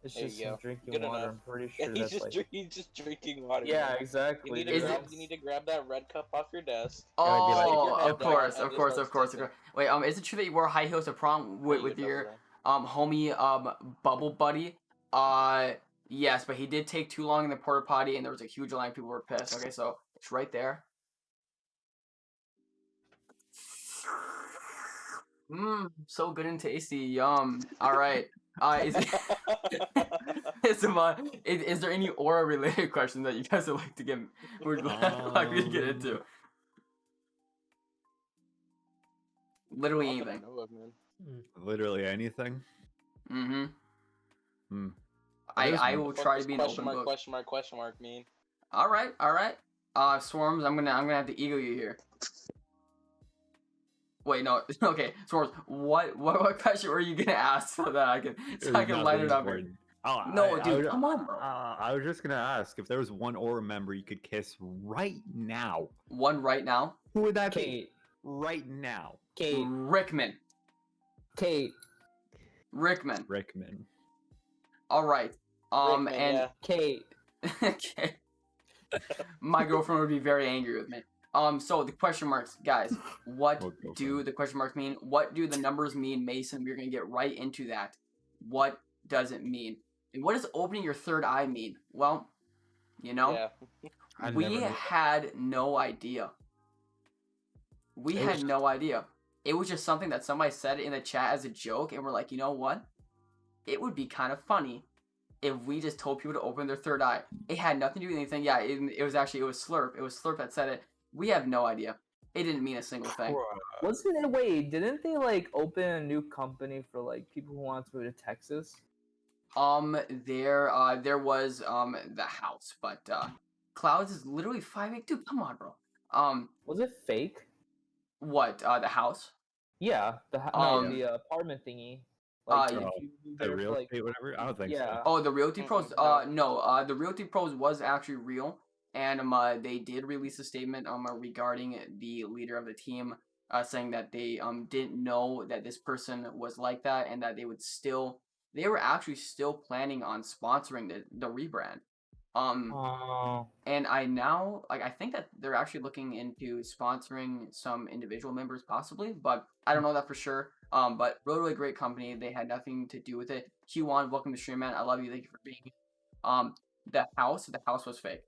It's There just you him go. drinking Good water. enough. I'm pretty Yeah, sure he's that's just like. he's just drinking water. Yeah, man. exactly. Is it- You need to grab that red cup off your desk. Oh, like, of course, and of just course, let of course. it Wait, is it true that you wore high heels to prom with your homie Bubble Buddy? Yes, but he did take too long in the porta potty, and there was a huge line. People were pissed. Okay, so it's right there. So good and tasty. Yum. All right. Is there any Aura related question that you guys would like to get like me to get into? Literally Not that I anything. know of, man. Literally anything. Mm-hmm. Hmm. I will What the try fuck to be an does open book. question mark mean? All right. Swormz, I'm gonna have to ego you here. Wait, no. Okay, Swormz, what question were you gonna ask so that I can line it up here? Oh, No, dude, come on, bro. I was just gonna ask if there was one Aura member you could kiss right now. One right now. Who would that be? Kate. Right now. Kate. Rickman. Kate. Rickman. Rickman. All right. Rickman, And yeah. Kate. okay. My girlfriend would be very angry with me. So the question marks, guys. What do the question marks mean? What do the numbers mean, Mason? We're gonna get right into that. What does it mean? And what does opening your third eye mean? Well, you know, yeah. we had no idea. We had no idea. It was just something that somebody said in the chat as a joke, and we're like, you know what? It would be kind of funny if we just told people to open their third eye. It had nothing to do with anything. Yeah, it was Slurp. It was Slurp that said it. We have no idea. It didn't mean a single thing. Wasn't it? Wait, didn't they like open a new company for like people who want to go to Texas? There was the house, but Clouds is literally 5'8". Dude, come on, bro. Was it fake? What? The house? Yeah, the apartment thingy. Like, the real estate, whatever. I don't think so. Oh, the Realty Pros. No. The Realty Pros was actually real, and they did release a statement regarding the leader of the team, saying that they didn't know that this person was like that, and that they were actually still planning on sponsoring the rebrand. And I think that they're actually looking into sponsoring some individual members possibly, but I don't know that for sure. But really great company. They had nothing to do with it. Q1, welcome to stream, man. I love you. Thank you for being here. The house was fake.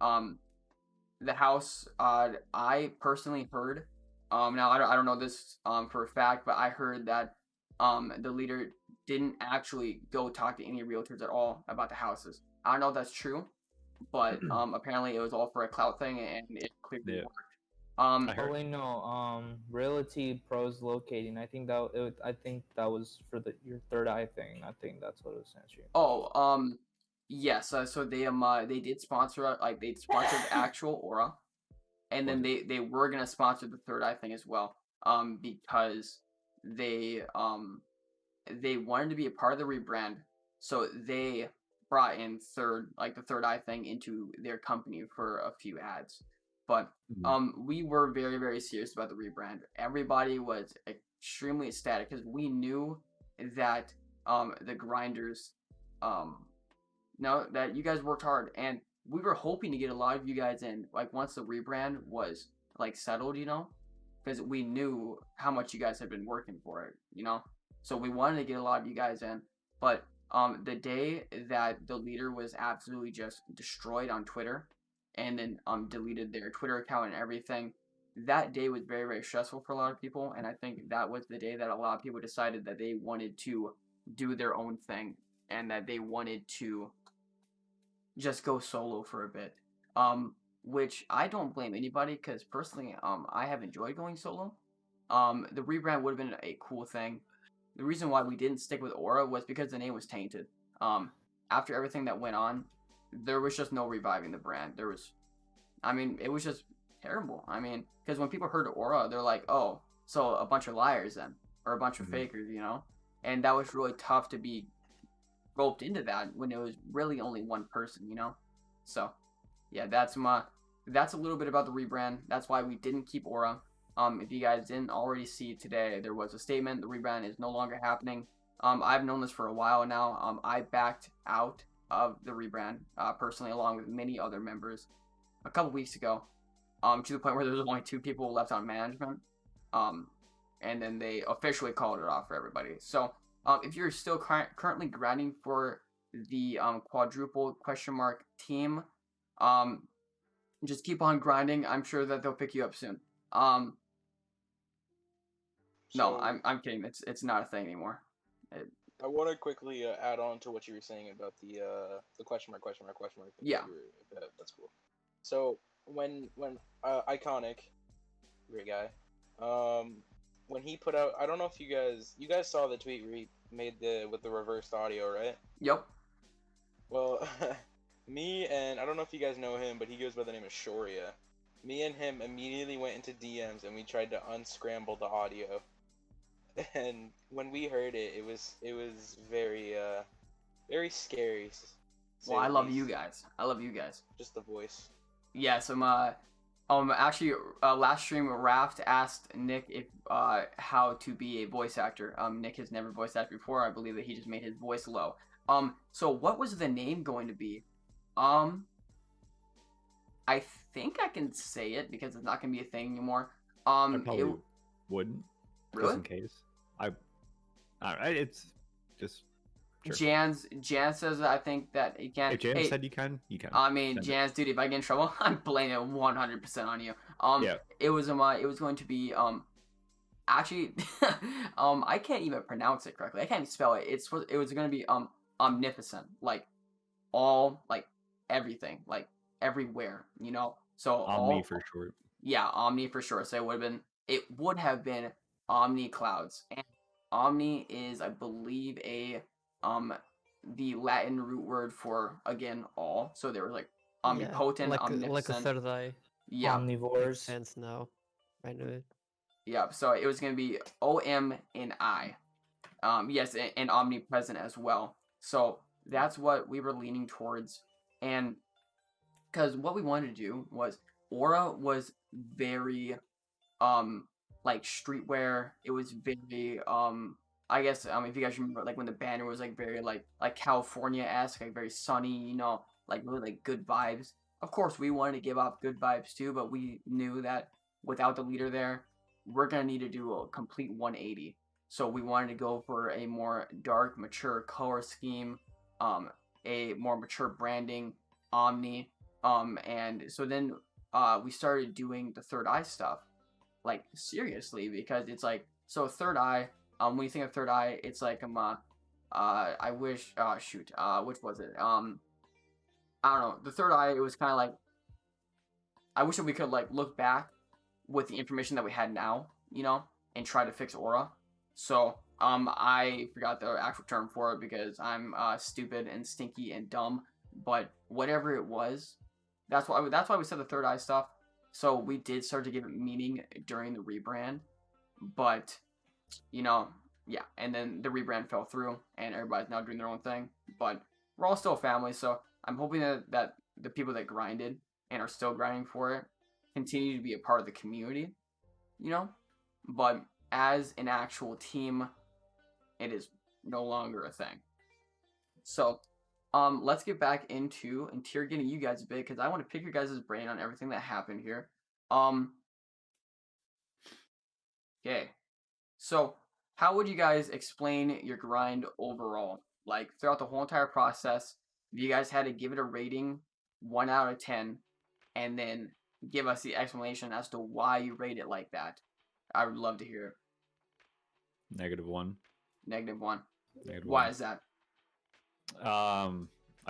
The house, I personally heard, now I don't know this for a fact, but I heard that the leader didn't actually go talk to any realtors at all about the houses. I don't know if that's true, but apparently it was all for a clout thing, and it clearly worked. Realty Pros Locating. I think that was for your third eye thing. I think that's what it was answering. Oh, yes. So they did sponsor, like they sponsored actual Ora, and then they were gonna sponsor the third eye thing as well. Because they wanted to be a part of the rebrand, so they brought in the third eye thing into their company for a few ads. But we were very, very serious about the rebrand. Everybody was extremely ecstatic because we knew that the Grinders that you guys worked hard, and we were hoping to get a lot of you guys in like once the rebrand was like settled, because we knew how much you guys had been working for it, so we wanted to get a lot of you guys in. But the day that the leader was absolutely just destroyed on Twitter, and then deleted their Twitter account and everything, that day was very, very stressful for a lot of people. And I think that was the day that a lot of people decided that they wanted to do their own thing, and that they wanted to just go solo for a bit, which I don't blame anybody, because personally I have enjoyed going solo. The rebrand would have been a cool thing. The reason why we didn't stick with Ora was because the name was tainted. After everything that went on, there was just no reviving the brand. It was just terrible. Because when people heard Ora, they're like, oh, so a bunch of liars then, or a bunch of fakers, and that was really tough to be roped into that when it was really only one person, So yeah, that's a little bit about the rebrand. That's why we didn't keep Ora. If you guys didn't already see today, there was a statement. The rebrand is no longer happening. I've known this for a while now. I backed out of the rebrand personally, along with many other members, a couple weeks ago, to the point where there was only 2 people left on management, and then they officially called it off for everybody. So if you're still currently grinding for the quadruple team, just keep on grinding. I'm sure that they'll pick you up soon. No, I'm kidding. It's not a thing anymore. I want to quickly add on to what you were saying about the question mark thing. Yeah. That's cool. So when Iconic, great guy, when he put out, I don't know if you guys saw the tweet where he made with the reversed audio, right? Yep. Well, me and I don't know if you guys know him, but he goes by the name of Shoria. Me and him immediately went into DMs and we tried to unscramble the audio. And when we heard it, it was very very scary. Well, I love you guys. Just the voice. Yes, actually, last stream, Raft asked Nick if how to be a voice actor. Nick has never voice acted before. I believe that he just made his voice low. So what was the name going to be? I think I can say it because it's not gonna be a thing anymore. I probably wouldn't. Really? Just in case. It's just. Sure. Jan says that I think that you can. If Jan said you can, you can. I mean, Jan's dude, if I get in trouble, I'm blaming it 100% on you. Yeah. It was going to be actually I can't even pronounce it correctly. I can't even spell it. It was going to be omnificent, like all, like everything, like everywhere, you know. So Omni for short. Yeah, Omni for sure. So it would have been Omni Clouds, and Omni is, I believe, the Latin root word for, again, all. So there was like omnipotent, omnipotent, like a third eye. Yeah, omnivores. Sense now. I know it. Yeah, so it was gonna be OM and I. Yes, and omnipresent as well. So that's what we were leaning towards, and because what we wanted to do was Aura was very like streetwear. It was very I guess if you guys remember, like when the banner was like very like California-esque, like very sunny, you know, like really like good vibes. Of course, we wanted to give off good vibes too, but we knew that without the leader there, we're gonna need to do a complete 180. So we wanted to go for a more dark, mature color scheme, a more mature branding, Omni, and so then we started doing the third eye stuff, like seriously, because it's like, so third eye. When you think of third eye, it's like I wish which was it? I don't know. The third eye, it was kind of like, I wish that we could like look back with the information that we had now, you know, and try to fix Aura. So I forgot the actual term for it because I'm stupid and stinky and dumb. But whatever it was, that's why we said the third eye stuff. So we did start to give it meaning during the rebrand, but you know, yeah. And then the rebrand fell through, and everybody's now doing their own thing. But we're all still a family, so I'm hoping that the people that grinded and are still grinding for it continue to be a part of the community, you know. But as an actual team, it is no longer a thing. So, let's get back into interrogating you guys a bit, because I want to pick your guys' brain on everything that happened here. Okay. So, how would you guys explain your grind overall? Like, throughout the whole entire process, if you guys had to give it a rating, 1 out of 10, and then give us the explanation as to why you rate it like that. I would love to hear it. -1. -1. -1. Why is that? I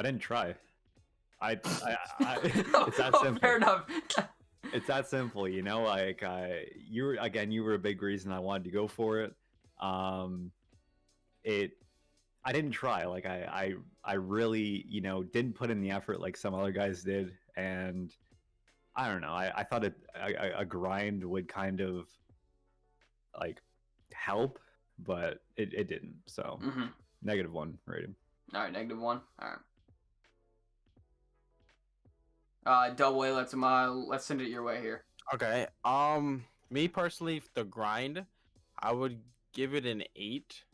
didn't try. It's that simple. Fair enough. It's that simple, you know. Like you were a big reason I wanted to go for it. I didn't try. Like I really, you know, didn't put in the effort like some other guys did, and I don't know. I thought a grind would kind of like help, but it didn't. So -1 rating. All right, -1. All right. Double A, let's send it your way here. Okay. Me personally, the grind, I would give it an 8.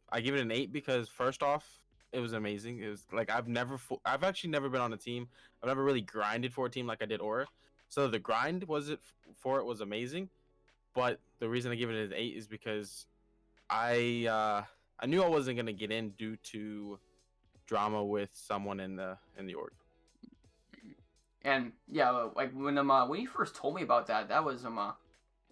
I give it an 8 because first off, it was amazing. It was like I've actually never been on a team. I've never really grinded for a team like I did Aura. So the grind was amazing. But the reason I give it an 8 is because I knew I wasn't gonna get in due to drama with someone in the org. And yeah, like when you first told me about that, was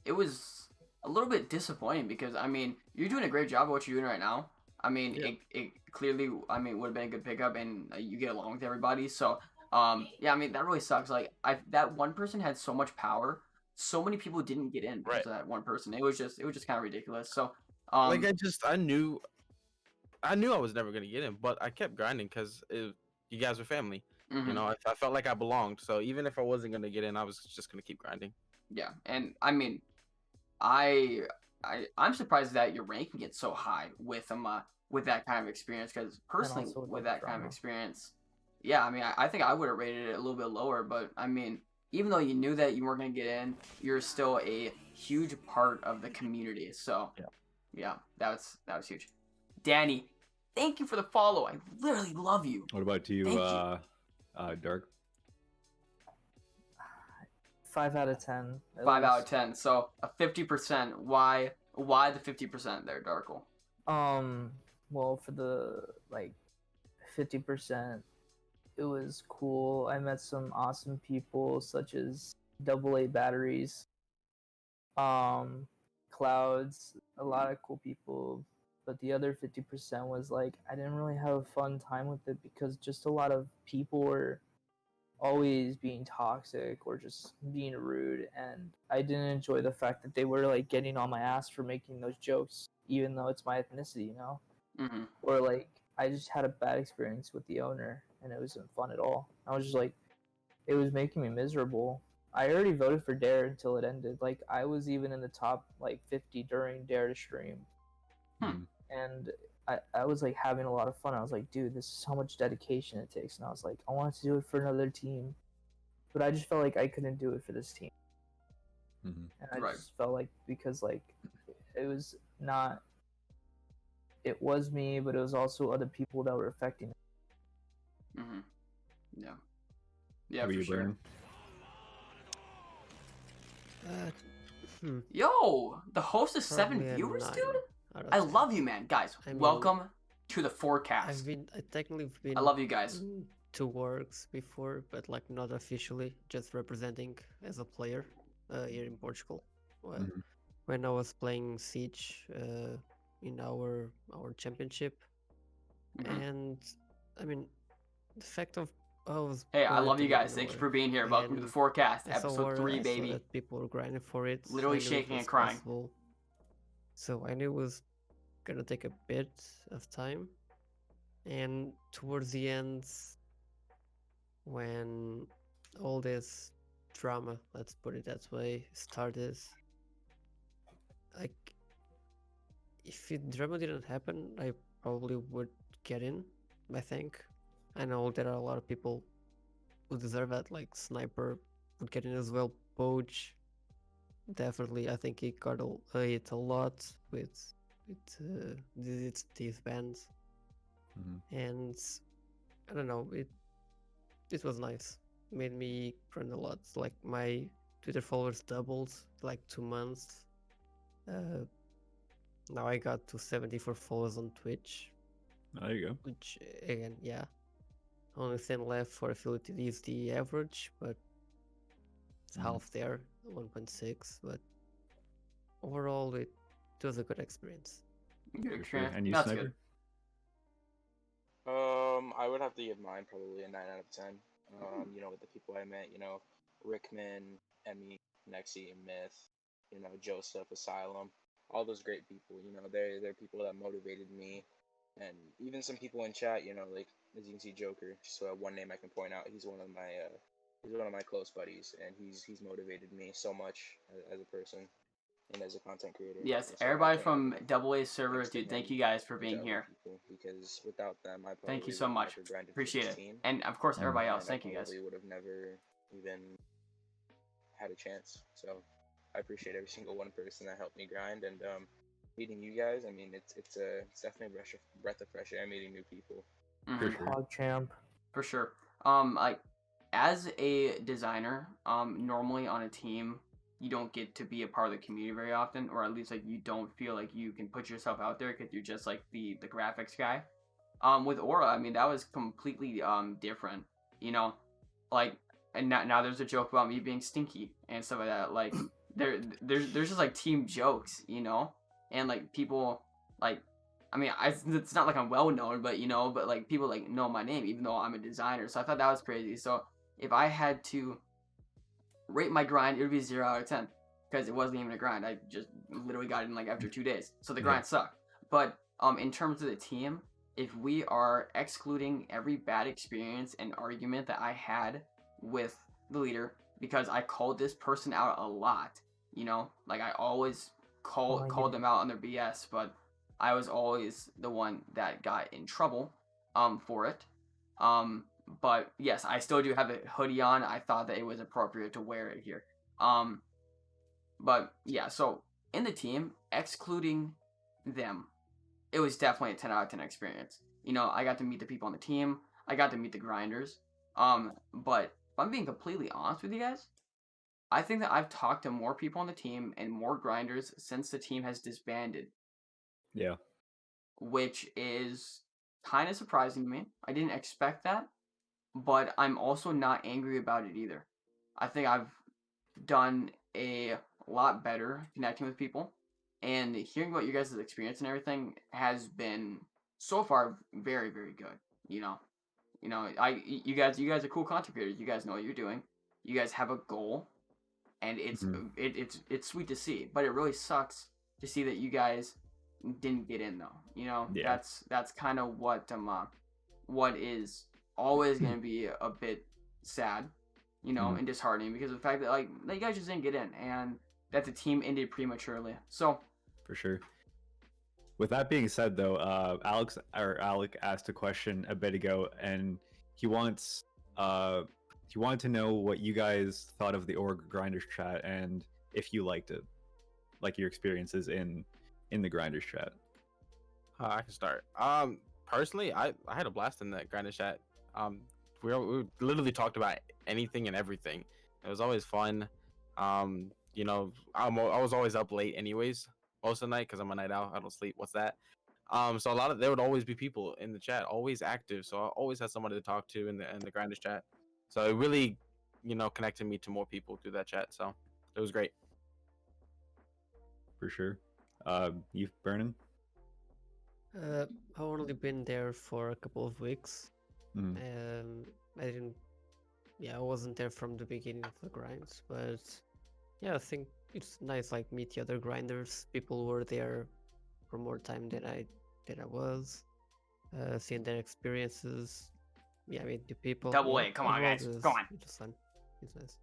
it was a little bit disappointing because I mean you're doing a great job of what you're doing right now. I mean it clearly would have been a good pickup and you get along with everybody. So yeah, I mean that really sucks. Like that one person had so much power, so many people didn't get in because of that one person. It was just kind of ridiculous. So like I knew I was never gonna get in, but I kept grinding because you guys were family. You know, I felt like I belonged. So even if I wasn't gonna get in, I was just gonna keep grinding. Yeah, and I mean, I'm surprised that your ranking gets so high with that kind of experience. Because personally, with that kind of experience, yeah, I mean, I think I would have rated it a little bit lower. But I mean, even though you knew that you weren't gonna get in, you're still a huge part of the community. So yeah, that was huge. Danny, thank you for the follow. I literally love you. What about you, Dark? 5 out of 10. 5 out of 10. So a 50%. Why the 50% there, Darkle? Well, for the 50%, it was cool. I met some awesome people such as AA Batteries, Clouds, a lot of cool people. But the other 50% was I didn't really have a fun time with it because just a lot of people were always being toxic or just being rude, and I didn't enjoy the fact that they were getting on my ass for making those jokes, even though it's my ethnicity, Mm-hmm. Or I just had a bad experience with the owner, and it wasn't fun at all. I was just it was making me miserable. I already voted for Dare until it ended. I was even in the top 50 during Dare to stream, and I was having a lot of fun. I was dude, this is how much dedication it takes, and I was I wanted to do it for another team, but I just felt I couldn't do it for this team, and I just felt because it was not, it was me, but it was also other people that were affecting it. Yeah, for sure. Yo, the host is 7 viewers, dude. I love you, man. Guys, welcome to the forecast. I technically been. I love you guys. To works before, but not officially, just representing as a player here in Portugal. When I was playing Siege in our championship, and I mean the fact of hey, I love you guys. Thank you for being here. Welcome to the forecast, episode 3, baby. That people were grinding for it. Literally shaking and crying. Possible. So I knew it was gonna take a bit of time, and towards the end, when all this drama, let's put it that way, started, if drama didn't happen, I probably would get in. I think. I know there are a lot of people who deserve that, Sniper would get in as well. Poach, definitely. I think he got hit a lot with these bans, and I don't know. It was nice. Made me grind a lot. My Twitter followers doubled 2 months. Now I got to 74 followers on Twitch. There you go. Which again, yeah. Only thing left for affiliate is the average, but it's half there, 1.6. But overall, it was a good experience. Good experience. And you, That's Sniper? good. I would have to give mine probably a 9 out of 10. With the people I met, Rickman, Emmy, Nexi, Myth, Joseph, Asylum, all those great people. They're people that motivated me, and even some people in chat. As you can see, Joker. So one name I can point out. He's one of my close buddies, and he's motivated me so much as a person and as a content creator. Yes, so everybody from AA servers, dude. Thank you guys for being here. Because without them, I probably thank you so much. Appreciate it. Team. And of course, everybody else. Thank you guys. I would have never even had a chance. So I appreciate every single one person that helped me grind, and meeting you guys. I mean, it's definitely a breath of fresh air meeting new people. For sure. PogChamp. For sure. As a designer, normally on a team, you don't get to be a part of the community very often, or at least you don't feel like you can put yourself out there because you're just the graphics guy. With Ora, I mean, that was completely different, and now there's a joke about me being stinky and stuff like that. There's just team jokes, and people I mean, it's not I'm well known, but people know my name even though I'm a designer. So I thought that was crazy. So if I had to rate my grind, it would be 0 out of 10 because it wasn't even a grind. I just literally got in after 2 days. So the grind sucked. But in terms of the team, if we are excluding every bad experience and argument that I had with the leader, because I called this person out a lot, I always called them out on their BS, but I was always the one that got in trouble for it. But yes, I still do have a hoodie on. I thought that it was appropriate to wear it here. But yeah, so in the team, excluding them, it was definitely a 10 out of 10 experience. I got to meet the people on the team. I got to meet the grinders. But if I'm being completely honest with you guys, I think that I've talked to more people on the team and more grinders since the team has disbanded. Yeah. Which is kind of surprising to me. I didn't expect that, but I'm also not angry about it either. I think I've done a lot better connecting with people, and hearing about your guys' experience and everything has been so far very, very good. You know, you guys are cool content creators. You guys know what you're doing. You guys have a goal, and it's sweet to see. But it really sucks to see that you guys didn't get in though. Yeah. That's kind of what is always going to be a bit sad, and disheartening because of the fact that that you guys just didn't get in and that the team ended prematurely. So for sure. With that being said, though, Alec asked a question a bit ago, and he wanted to know what you guys thought of the Ora Grinders chat and if you liked it, like your experiences in the Grinders chat. I can start. Personally, I had a blast in that Grinders chat. We literally talked about anything and everything. It was always fun. I was always up late anyways. Most of the night because I'm a night owl. I don't sleep. What's that? So there would always be people in the chat, always active. So I always had somebody to talk to in the Grinders chat. So it really, connected me to more people through that chat. So it was great. For sure. You, Vernon? I've only been there for a couple of weeks. I wasn't there from the beginning of the grinds, but yeah, I think it's nice, meet the other grinders. People were there for more time than I was. Seeing their experiences. Yeah, meet the people. Double A, come on, guys, come on. It's fun. It's nice.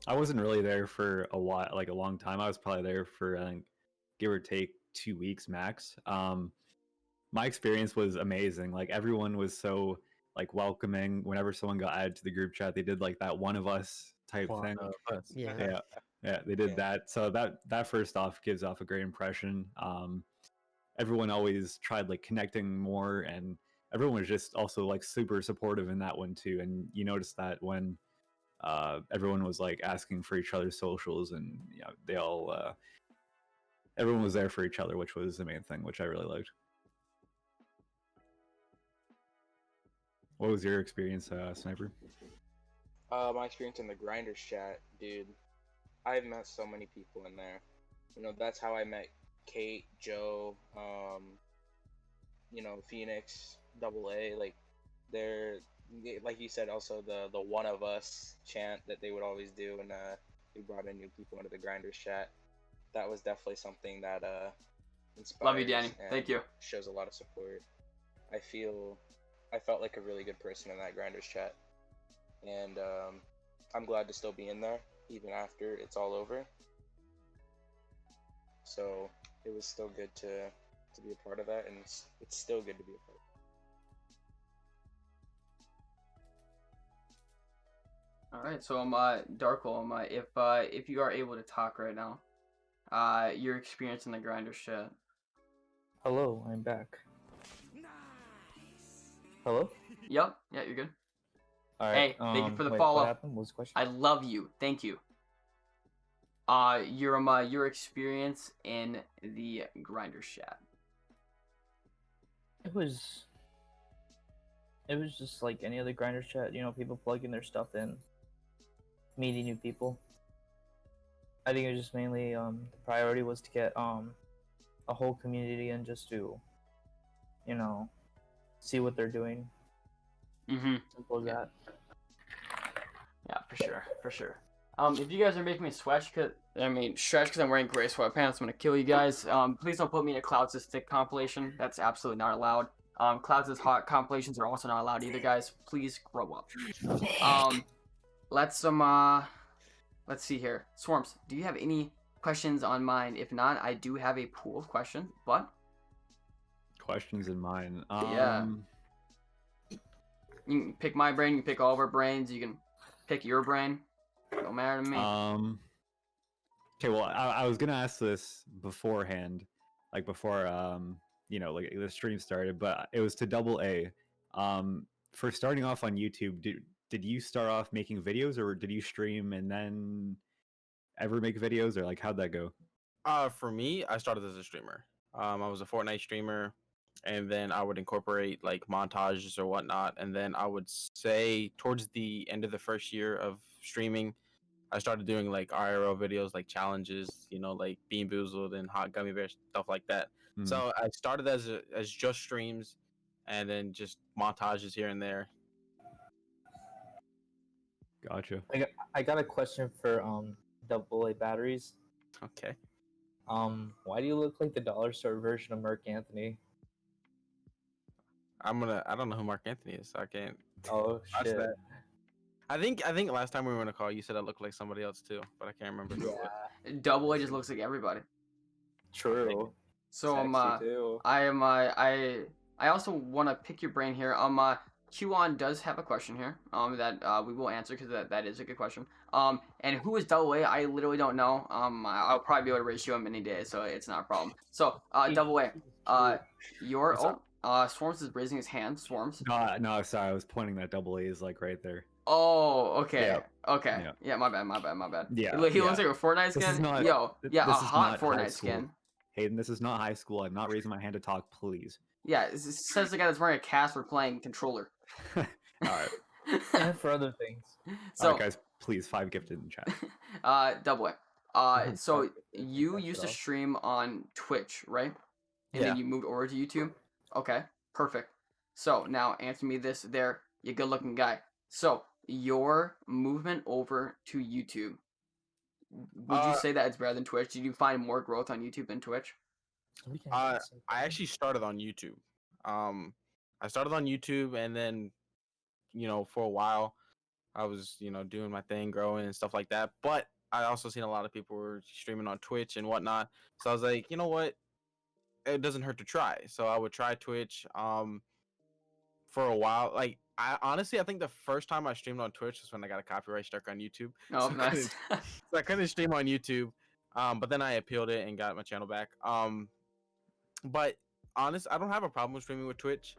I wasn't really there for a while, a long time. I was probably there for I think, give or take 2 weeks max. My experience was amazing. Everyone was so welcoming. Whenever someone got added to the group chat, they did that one of us type thing. Yeah, they did that. So that first off gives off a great impression. Everyone always tried connecting more, and everyone was just also super supportive in that one too. And you noticed that when everyone was asking for each other's socials, and they all everyone was there for each other, which was the main thing, which I really liked. What was your experience, Sniper? My experience in the Grinders chat, dude. I've met so many people in there. That's how I met Kate, Joe, Phoenix, Double A. They're like you said, also the one of us chant that they would always do, and we brought in new people into the Grinders chat. That was definitely something that inspires. Love you, Danny. Thank you. Shows a lot of support. I felt like a really good person in that Grinders chat, and I'm glad to still be in there even after it's all over. So it was still good to be a part of that, and it's still good to be a part of it. All right, so Darkle, if you are able to talk right now, your experience in the Grinders chat. Hello, I'm back. Hello? Yep. Yeah, you're good. All right. Hey, thank you for the wait, follow. What happened? What was the question? I love you. Thank you. Your experience in the Grinders chat. It was just like any other Grinders chat. People plugging their stuff in, meeting new people. I think it was just mainly the priority was to get a whole community and just to, see what they're doing. Simple as that. Yeah, for sure. If you guys are making me stretch because I'm wearing gray sweatpants, I'm gonna kill you guys. Please don't put me in a Clouds is Thick compilation. That's absolutely not allowed. Clouds is Hot compilations are also not allowed either, guys. Please grow up. Let's see here. Swormz, do you have any questions on mine? If not, I do have a pool of questions, but questions in mind. Yeah. You can pick my brain, you can pick all of our brains, you can pick your brain. Don't matter to me. Okay, well, I was gonna ask this beforehand, before the stream started, but it was to Double A. For starting off on YouTube, did you start off making videos, or did you stream and then ever make videos, or like how'd that go? For me, I started as a streamer. I was a Fortnite streamer, and then I would incorporate like montages or whatnot. And then I would say towards the end of the first year of streaming, I started doing like IRL videos, like challenges, like Bean Boozled and Hot Gummy Bears, stuff like that. So I started as just streams, and then just montages here and there. Gotcha. I got a question for AA batteries. Okay. Why do you look like the dollar store version of Mark Anthony? I don't know who Mark Anthony is, so I can't. Oh shit. That. I think last time we were on a call, you said I looked like somebody else too, but I can't remember. Yeah. Double A just looks like everybody. True. So too. I also want to pick your brain here. Q1 does have a question here. That we will answer because that is a good question. And who is Double A? I literally don't know. I'll probably be able to ratio him any day, so it's not a problem. So Double A, Swormz is raising his hand. Swormz. No, sorry, I was pointing that Double A is like right there. Oh, okay. Yeah. Okay. Yeah. Yeah, my bad. Yeah. He looks like a Fortnite skin. A hot Fortnite skin. Hayden, this is not high school. I'm not raising my hand to talk, please. Yeah, it says the guy that's wearing a cast for playing controller. All right. And for other things. So, all right, guys, please, 5 gifted in chat. Double A. So you used to stream on Twitch, right? And then you moved over to YouTube? Okay, perfect. So now answer me this there, you good looking guy. So your movement over to YouTube, would you say that it's better than Twitch? Did you find more growth on YouTube than Twitch? I actually started on YouTube. I started on YouTube, and then, for a while, I was, doing my thing, growing and stuff like that. But I also seen a lot of people were streaming on Twitch and whatnot. So I was like, you know what? It doesn't hurt to try. So I would try Twitch. For a while, like I think the first time I streamed on Twitch was when I got a copyright strike on YouTube. Oh, so nice. I couldn't stream on YouTube. But then I appealed it and got my channel back. But honest, I don't have a problem with streaming with Twitch.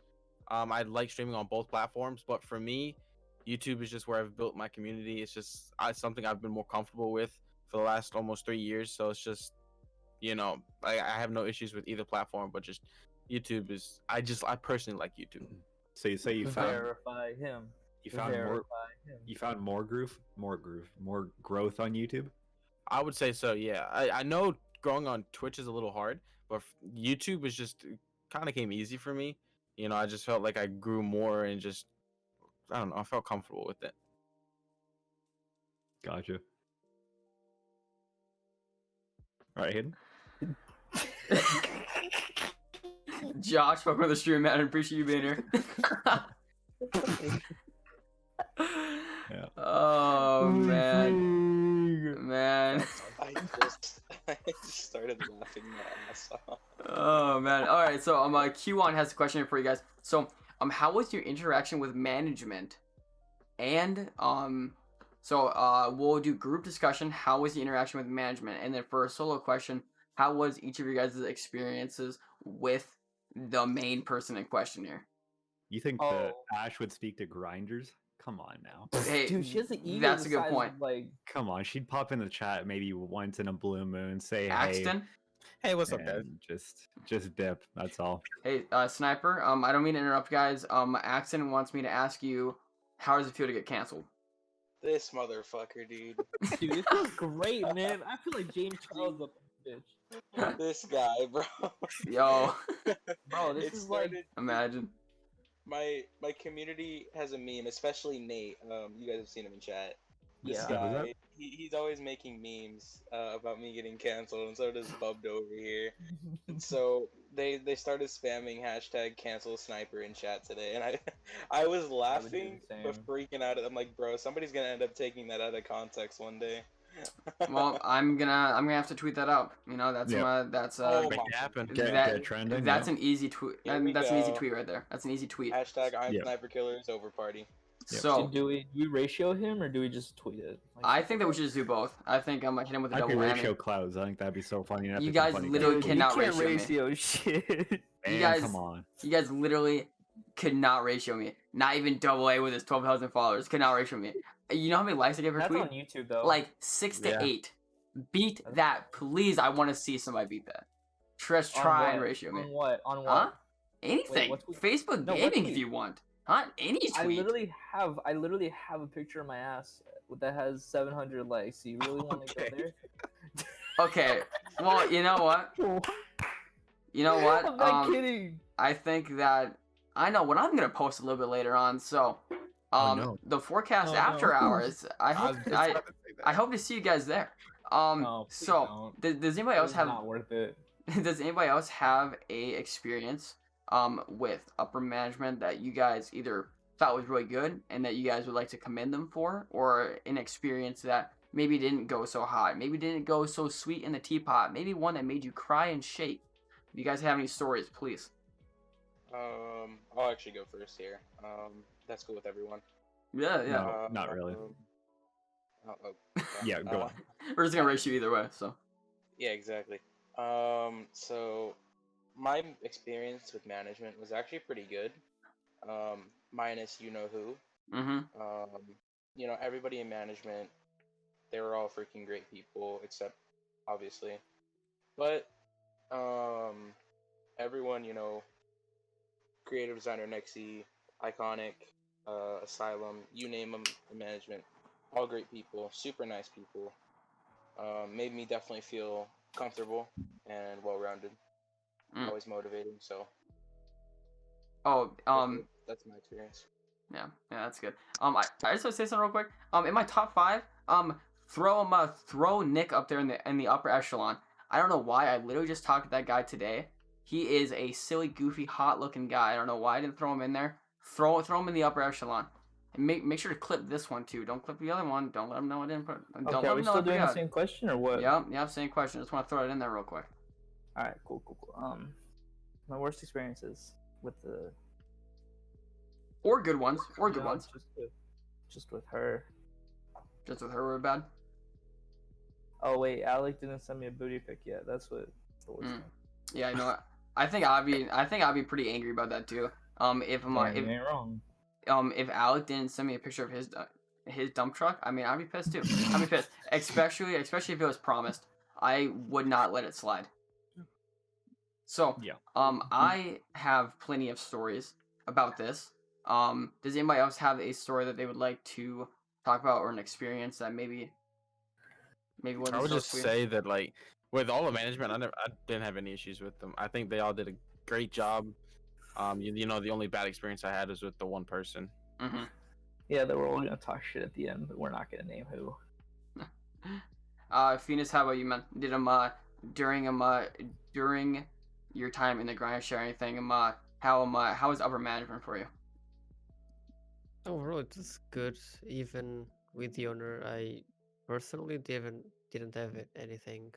I like streaming on both platforms, but for me, YouTube is just where I've built my community. It's just something I've been more comfortable with for the last almost 3 years. So it's just, I have no issues with either platform, but just YouTube is. I personally like YouTube. So you say you found verify him. You found more growth on YouTube. I would say so. Yeah, I know growing on Twitch is a little hard, but YouTube is just kind of came easy for me. I just felt like I grew more and just I don't know. I felt comfortable with it. Gotcha. All right, Hayden. Josh, welcome to the stream, man. I appreciate you being here. Yeah. Oh man. I just started laughing my ass off. Oh man. All right. So Q1 has a question for you guys. So how was your interaction with management? And we'll do group discussion. How was the interaction with management? And then for a solo question, how was each of your guys' experiences with the main person in question here? You think that Ash would speak to Grinders? Come on now. Hey, dude, she has an ego. that's a good point. Like, come on, she'd pop in the chat maybe once in a blue moon, say Axton? Hey, what's up, guys? Just dip. That's all. Hey, Sniper. I don't mean to interrupt, guys. Axton wants me to ask you, how does it feel to get canceled? This motherfucker, dude. Dude, it feels great, man. I feel like James Charles up in this bitch. This guy, bro. Yo. Bro, this is like. Imagine. My community has a meme, especially Nate. You guys have seen him in chat. This Yeah. guy, he's always making memes about me getting canceled, and so does Bubbed over here. And so they started spamming hashtag cancel sniper in chat today, and I was laughing but freaking out. I'm like, bro, somebody's gonna end up taking that out of context one day. Well, I'm gonna have to tweet that out. That's make it happen. Get trending. That's an easy tweet. And that's an easy tweet right there. That's an easy tweet. Hashtag I'm Sniper Killers over party. Yep. So do we ratio him or do we just tweet it? I think that we should just do both. I think I'm gonna hit him with a double whammy. ratio clouds. I think that'd be so funny. You guys literally cannot ratio me. shit. Man, You guys, come on. You guys literally could not ratio me. Not even double A with his 12,000 followers. Cannot reach me. You know how many likes I get per That's tweet? on YouTube though. Like 6 to 8. Beat that, please. I want to see somebody beat that. Just try and ratio me. On what? On what? Huh? Anything. Facebook gaming if you want. Huh? Any tweet. I literally have a picture of my ass that has 700 likes. So you really want to go there? Okay. Well, you know what? You know what? I'm not kidding. I think that I know what I'm gonna post a little bit later on. So, the forecast after hours. I hope to see you guys there. So does anybody else have? Not worth it. Does anybody else have a experience with upper management that you guys either thought was really good and that you guys would like to commend them for, or an experience that maybe didn't go so hot, maybe didn't go so sweet in the teapot, maybe one that made you cry and shake? If you guys have any stories, please. I'll actually go first here. That's cool with everyone. Yeah. No, not really. Yeah, go on. We're just gonna race you either way, so. Yeah, exactly. So my experience with management was actually pretty good. Minus you know who. You know, everybody in management, they were all freaking great people, except obviously. But everyone, you know, creative designer Nexi, Iconic, Asylum, you name them, the management, all great people, super nice people. Made me definitely feel comfortable and well-rounded. Always motivating, so. That's my experience. Yeah, that's good. I just want to say something real quick. In my top 5, throw Nick up there in the upper echelon. I don't know why. I literally just talked to that guy today. He is a silly, goofy, hot-looking guy. I don't know why I didn't throw him in there. Throw him in the upper echelon. And make sure to clip this one too. Don't clip the other one. Don't let him know I didn't put. Okay, are we still doing the same question or what? Yeah, same question. Just want to throw it in there real quick. All right, cool. My worst experiences with the. Or good ones. Just with her. Just with her were bad. Oh wait, Alec didn't send me a booty pic yet. That's what. The worst thing. Yeah, I know. I think I'd be pretty angry about that too. If ain't wrong. If Alec didn't send me a picture of his dump truck, I mean, I'd be pissed too. I'd be pissed, especially if it was promised. I would not let it slide. So, yeah. I have plenty of stories about this. Does anybody else have a story that they would like to talk about, or an experience that maybe wasn't? I would so just sweet? say that, like, with all the management, I didn't have any issues with them. I think they all did a great job. You know, the only bad experience I had was with the one person. Yeah, that we're all gonna talk shit at the end, but we're not gonna name who. Phoenix, how about you, man? Did during your time in the grind share anything? How was upper management for you? Overall, it was good. Even with the owner, I personally didn't have anything,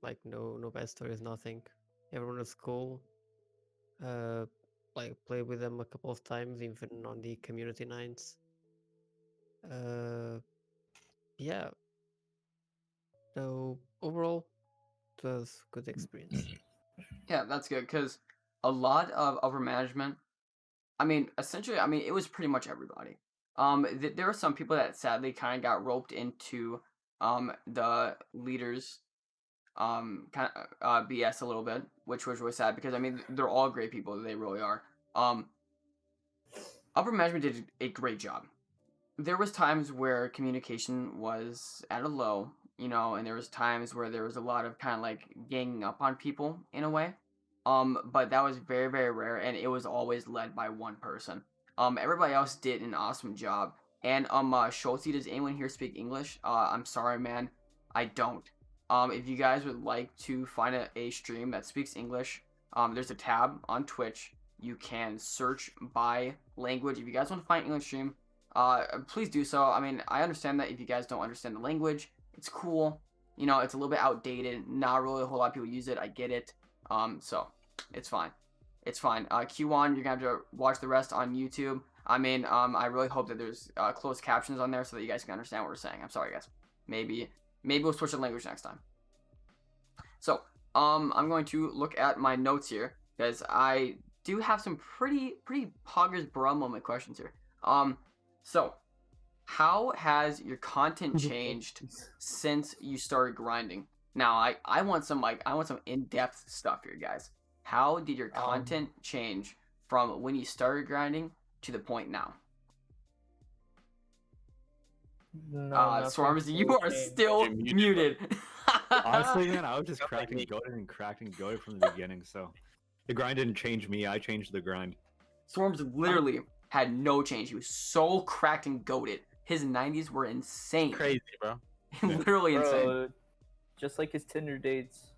like no bad stories, nothing. Everyone was cool. Like played with them a couple of times, even on the community nights. Yeah. So overall, it was good experience. Yeah, that's good, because a lot of upper management, essentially, it was pretty much everybody. There were some people that sadly kind of got roped into the leaders BS a little bit, which was really sad, because they're all great people. They really are. Upper management did a great job. There was times where communication was at a low, and there was times where there was a lot of kind of like ganging up on people in a way. But that was very, very rare, and it was always led by one person. Everybody else did an awesome job. And Schulte, does anyone here speak English? I'm sorry, man, I don't. If you guys would like to find a stream that speaks English, there's a tab on Twitch. You can search by language. If you guys want to find English stream, please do so. I understand that if you guys don't understand the language, it's cool. It's a little bit outdated. Not really a whole lot of people use it. I get it. So it's fine. It's fine. Q1, you're gonna have to watch the rest on YouTube. I really hope that there's closed captions on there so that you guys can understand what we're saying. I'm sorry, guys. Maybe we'll switch the language next time. So, I'm going to look at my notes here, because I do have some pretty poggers bra moment questions here. So how has your content changed since you started grinding? Now, I want some in-depth stuff here, guys. How did your content change from when you started grinding to the point now? No, Swormz, you are still muted. Honestly, man, I was just cracked and goaded from the beginning. So the grind didn't change me. I changed the grind. Swormz literally had no change. He was so cracked and goated. His 90s were insane. Crazy, bro. Literally insane. Just like his Tinder dates.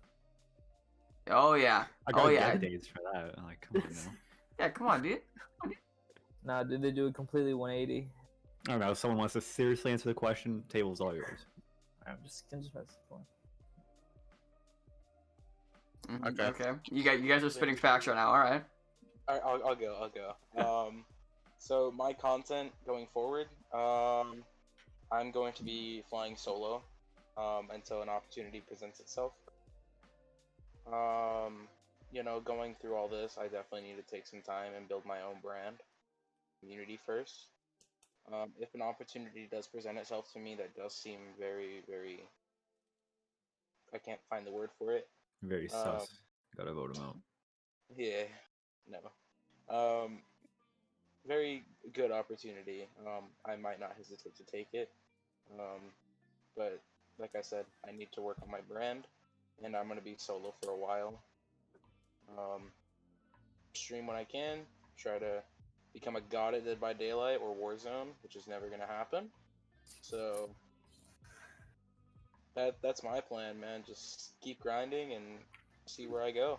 Oh yeah. I got dates for that. I'm like, come on now. Yeah, come on, dude. Nah, did they do a completely 180? I don't know. If someone wants to seriously answer the question, table's all yours. I'm just messing with you. Okay. You guys are spitting facts right now. All right. I'll go. So my content going forward, I'm going to be flying solo until an opportunity presents itself. Going through all this, I definitely need to take some time and build my own brand, community first. If an opportunity does present itself to me that does seem very, very, I can't find the word for it. Very sus. Gotta vote him out. Yeah, no. Very good opportunity. I might not hesitate to take it. But like I said, I need to work on my brand, and I'm gonna be solo for a while. Stream when I can. Try to become a god at Dead by Daylight or Warzone, which is never gonna happen. So that's my plan, man. Just keep grinding and see where I go.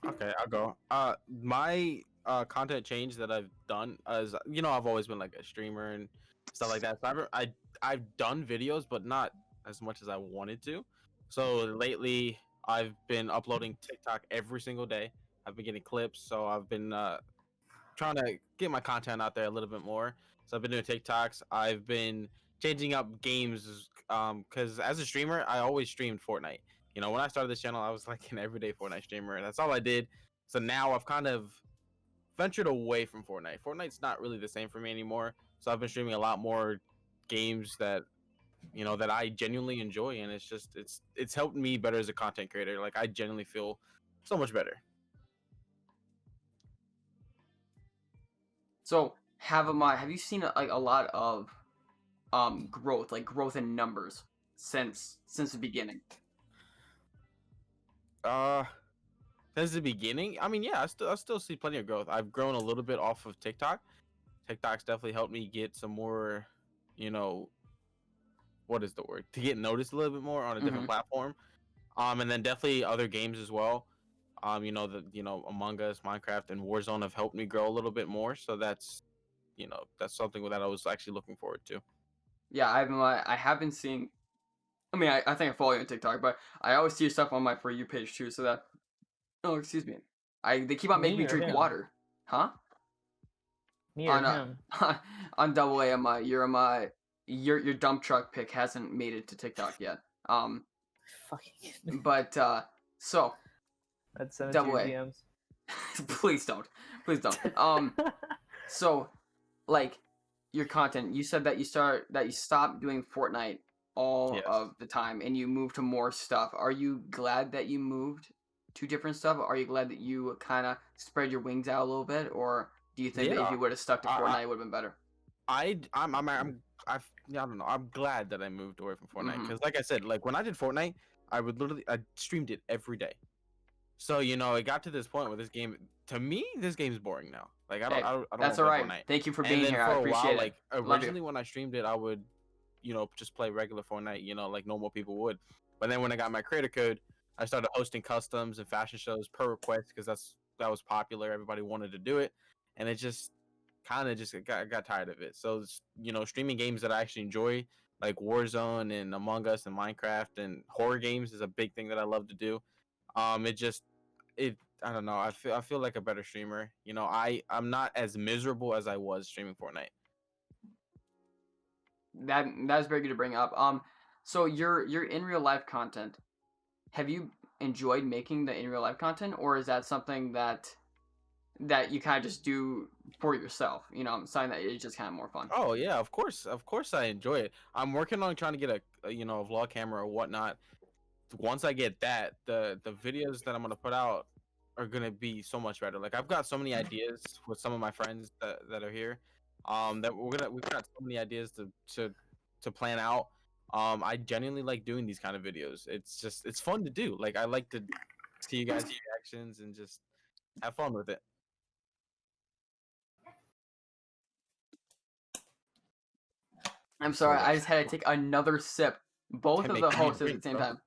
Okay, I'll go. My content change that I've done is, I've always been like a streamer and stuff like that. So I've done videos, but not as much as I wanted to. So lately, I've been uploading TikTok every single day. I've been getting clips, so I've been trying to get my content out there a little bit more. So I've been doing TikToks. I've been changing up games because as a streamer, I always streamed Fortnite. When I started this channel, I was like an everyday Fortnite streamer. That's all I did. So now I've kind of ventured away from Fortnite. Fortnite's not really the same for me anymore. So I've been streaming a lot more games that that I genuinely enjoy, and it's helped me better as a content creator. Like, I genuinely feel so much better. So have you seen a lot of growth in numbers since the beginning? Since the beginning, I mean, yeah, I still see plenty of growth. I've grown a little bit off of TikTok. TikTok's definitely helped me get some more, what is the word? To get noticed a little bit more on a different platform. And then definitely other games as well. Among Us, Minecraft, and Warzone have helped me grow a little bit more. So that's something that I was actually looking forward to. Yeah, I have been seeing. I mean, I think I follow you on TikTok, but I always see your stuff on my For You page too. So that, oh, excuse me, they keep on making me drink water, huh? Me or him? On Double A, your dump truck pic hasn't made it to TikTok yet. But so that's Double A. DMs. Please don't. So, like, your content, you said that you stopped doing Fortnite all of the time and you moved to more stuff. Are you glad that you moved to different stuff? Are you glad that you kind of spread your wings out a little bit, or do you think that if you would have stuck to Fortnite, it would have been better? I don't know. I'm glad that I moved away from Fortnite because, like I said, like when I did Fortnite, I streamed it every day. So it got to this point where this game's boring now. Like I don't. That's all right. Fortnite. Thank you for being here. I appreciate it. Like originally, when I streamed it, I would, just play regular Fortnite, like normal people would. But then when I got my creator code, I started hosting customs and fashion shows per request because that was popular. Everybody wanted to do it, and it just kind of got tired of it. So streaming games that I actually enjoy, like Warzone and Among Us and Minecraft and horror games, is a big thing that I love to do. I don't know. I feel like a better streamer. I'm not as miserable as I was streaming Fortnite. That's very good to bring up. So your in real life content, have you enjoyed making the in real life content, or is that something that you kind of just do for yourself? You know, something that is just kind of more fun. Oh yeah, of course, I enjoy it. I'm working on trying to get a a vlog camera or whatnot. Once I get that, the videos that I'm gonna put out are gonna be so much better. Like I've got so many ideas with some of my friends that are here. That we've got so many ideas to plan out. I genuinely like doing these kind of videos. It's fun to do. Like I like to see you guys' reactions and just have fun with it. I'm sorry, I just had to take another sip. Both of the hosts at the same time.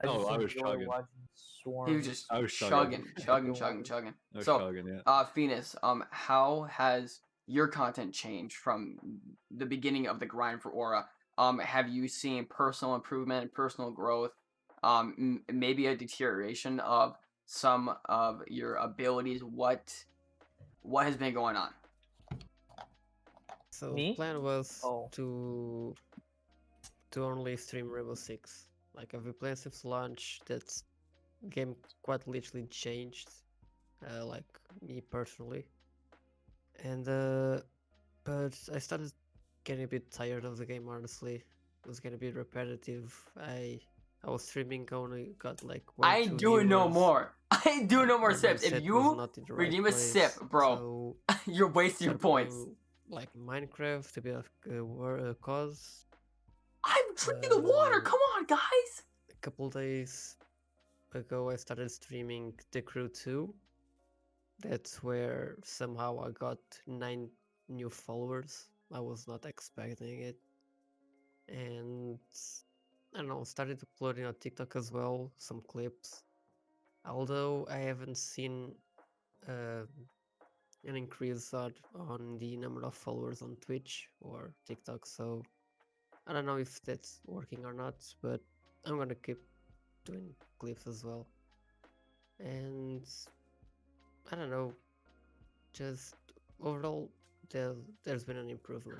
I just I was enjoy chugging. watching Swormz. He was just I was chugging. chugging. So, Chugging, yeah. Phoenix, how has your content changed from the beginning of the grind for Aura? Have you seen personal improvement, personal growth, maybe a deterioration of some of your abilities? What has been going on? So Me? plan was Oh. to only stream Rainbow Six. Like I've been playing since launch. That game quite literally changed, like me personally. And but I started getting a bit tired of the game. Honestly, it was getting a bit repetitive. I was streaming, only got like one. I two do no viewers. more. I do no more My sips. If mindset was you not in the right redeem a place, sip, bro, so you're wasting your started points. playing, like Minecraft, a bit of cause. I'm drinking the water. Come on, guys. A couple days ago, I started streaming The Crew 2. That's where somehow I got 9 new followers. I was not expecting it. And I don't know, started uploading on TikTok as well, some clips. Although I haven't seen an increase on the number of followers on Twitch or TikTok, so I don't know if that's working or not, but I'm gonna keep doing clips as well. And I don't know, just overall there's been an improvement.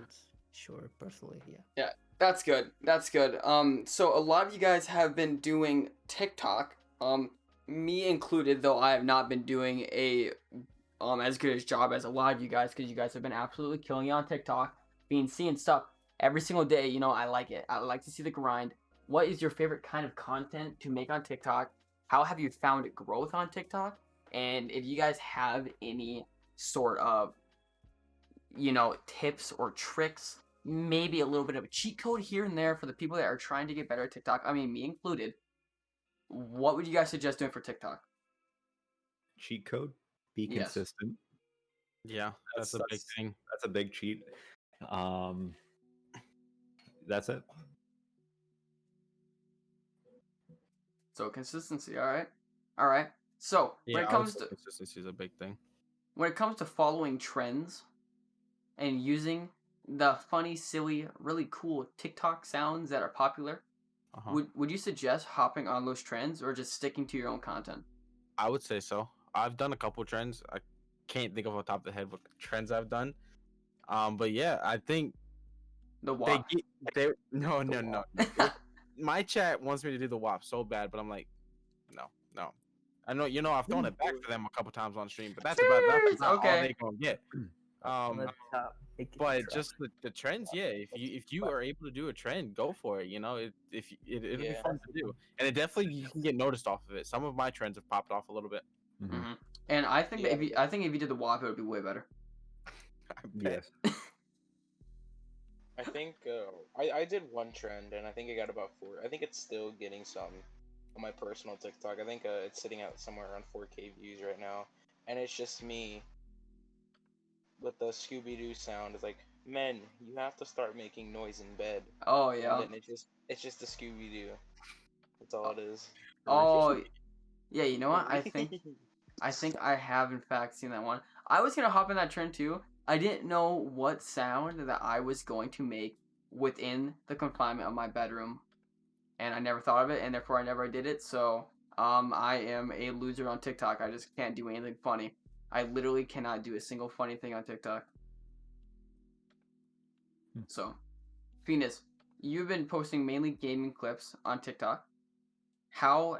Sure, personally, yeah. Yeah, that's good. That's good. So a lot of you guys have been doing TikTok. Me included, though I have not been doing a as good a job as a lot of you guys, because you guys have been absolutely killing it on TikTok, seeing stuff every single day. You know, I like it. I like to see the grind. What is your favorite kind of content to make on TikTok? How have you found growth on TikTok? And if you guys have any sort of, you know, tips or tricks, maybe a little bit of a cheat code here and there for the people that are trying to get better at TikTok, I mean, me included, what would you guys suggest doing for TikTok? Cheat code. Be Yes. consistent. Yeah, that's a big thing. That's a big cheat. That's it. So consistency, all right. So when it comes to consistency is a big thing. When it comes to following trends and using the funny, silly, really cool TikTok sounds that are popular, would you suggest hopping on those trends or just sticking to your own content? I would say so. I've done a couple trends. I can't think of off the top of the head what trends I've done. But yeah, I think the WAP. No. My chat wants me to do the WAP so bad, but I'm like, no. I know, I've thrown it back for them a couple times on stream, but that's about all they gonna get. But just the trends, yeah. If you are able to do a trend, go for it. You know, it'll be fun to do, and it definitely you can get noticed off of it. Some of my trends have popped off a little bit. Mm-hmm. And I think that if you did the WAP, it would be way better. Yes. I think I did one trend, and I think I got about 4. I think it's still getting some on my personal TikTok. I think it's sitting at somewhere around 4K views right now, and it's just me with the Scooby-Doo sound. It's like, men, you have to start making noise in bed. Oh yeah. And then it's just the Scooby-Doo. That's all it is. Oh yeah. You know what? I think I have in fact seen that one. I was gonna hop in that trend too. I didn't know what sound that I was going to make within the confinement of my bedroom, and I never thought of it, and therefore I never did it. So I am a loser on TikTok. I just can't do anything funny. I literally cannot do a single funny thing on TikTok. So, Phoenix, you've been posting mainly gaming clips on TikTok. How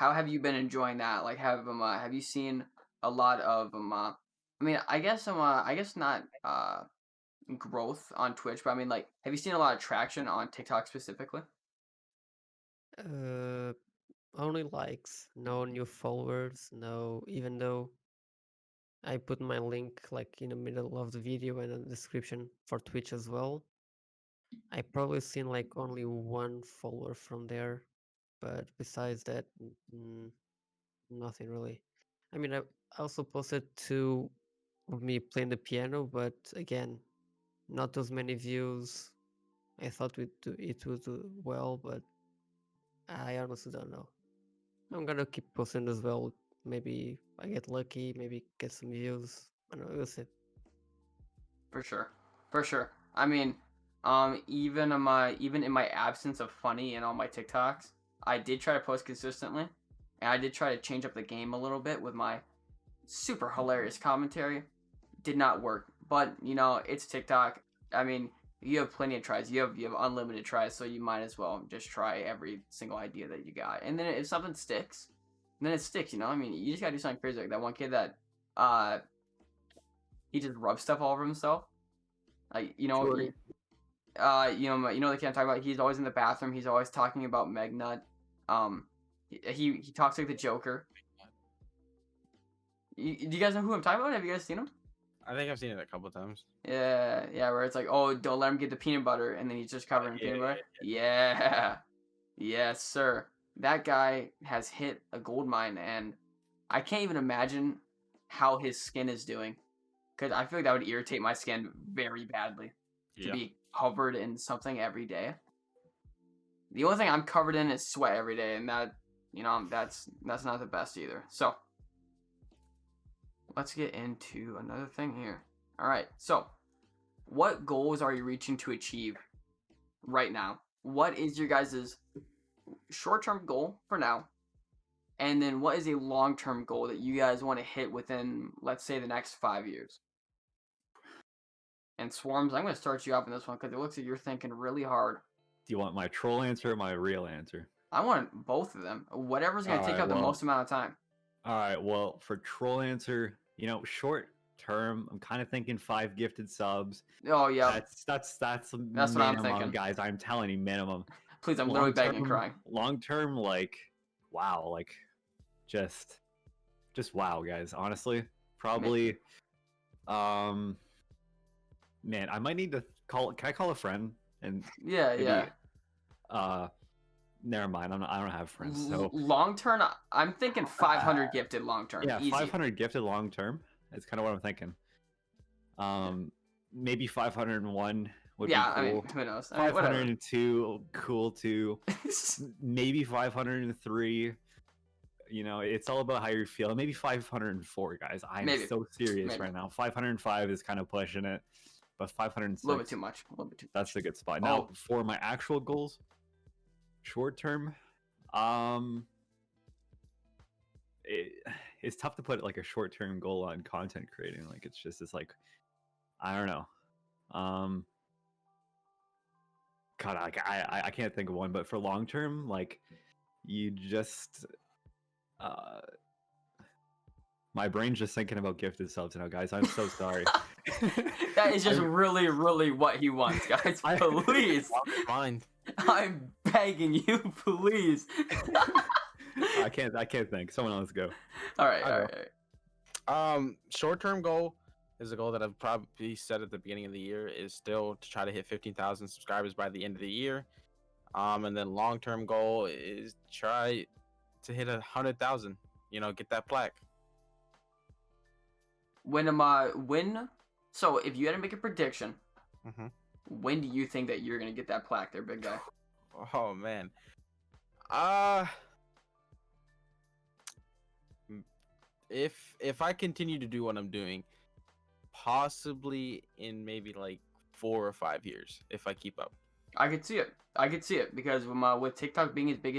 how have you been enjoying that? Like, have you seen a lot of I mean, I guess not growth on Twitch, but I mean, like, have you seen a lot of traction on TikTok specifically? Only likes, no new followers, no. Even though I put my link like in the middle of the video and a description for Twitch as well, I probably seen like only one follower from there. But besides that, nothing really. I mean, I also posted two of me playing the piano, but again, not as many views. I thought it would do well, but I honestly don't know. I'm gonna keep posting as well. Maybe I get lucky, maybe get some views. I don't know, we'll see. For sure, for sure. I mean, even in my absence of funny in all my TikToks, I did try to post consistently, and I did try to change up the game a little bit with my super hilarious commentary. Did not work, but you know, it's TikTok. I mean, you have plenty of tries. You have unlimited tries, so you might as well just try every single idea that you got. And then if something sticks, then it sticks. You know, I mean, you just gotta do something crazy like that one kid that he just rubs stuff all over himself. Like, you know, you know the kid I'm talking about. He's always in the bathroom. He's always talking about Megnut. He talks like the Joker. Do you guys know who I'm talking about? Have you guys seen him? I think I've seen it a couple times. Yeah, where it's like, oh, don't let him get the peanut butter, and then he's just covered in peanut butter. Yeah. Yes, sir. That guy has hit a gold mine, and I can't even imagine how his skin is doing, because I feel like that would irritate my skin very badly to be covered in something every day. The only thing I'm covered in is sweat every day, and that, you know, that's not the best either. So let's get into another thing here. All right, so what goals are you reaching to achieve right now? What is your guys' short-term goal for now? And then what is a long-term goal that you guys want to hit within, let's say, the next 5 years? And Swormz, I'm going to start you off in this one because it looks like you're thinking really hard. Do you want my troll answer or my real answer? I want both of them. Whatever's going to take up the most amount of time. All right, well, for troll answer, you know, short term, I'm kind of thinking 5 gifted subs. Oh yeah, that's minimum, what I'm thinking, guys. I'm telling you, minimum. Please, I'm literally begging and crying. Long term, like, wow, like, just wow, guys. Honestly, probably, man, I might need to call. Can I call a friend? And yeah. Never mind. I don't have friends. So long term, I'm thinking 500 gifted long term. Yeah, easy. 500 gifted long term. That's kind of what I'm thinking. Maybe 501 would be cool. I mean, who knows? 502, cool too. Maybe 503. You know, it's all about how you feel. Maybe 504, guys. I'm so serious right now. 505 is kind of pushing it, but 506. A little bit too much. That's a good spot. Now, for my actual goals, short term, it's tough to put like a short term goal on content creating. Like, it's like, I don't know. God, like I can't think of one. But for long term, like, you just my brain's just thinking about gifted subs now, guys. I'm so sorry. That is just really, really what he wants, guys. Please. I'm begging you, please. I can't think. Someone else go. All right. Short-term goal is a goal that I've probably set at the beginning of the year, is still to try to hit 15,000 subscribers by the end of the year. And then long-term goal is try to hit 100,000. You know, get that plaque. So if you had to make a prediction, when do you think that you're gonna get that plaque there, big guy? Oh man. If I continue to do what I'm doing, possibly in maybe like 4 or 5 years, if I keep up. I could see it because with TikTok being as big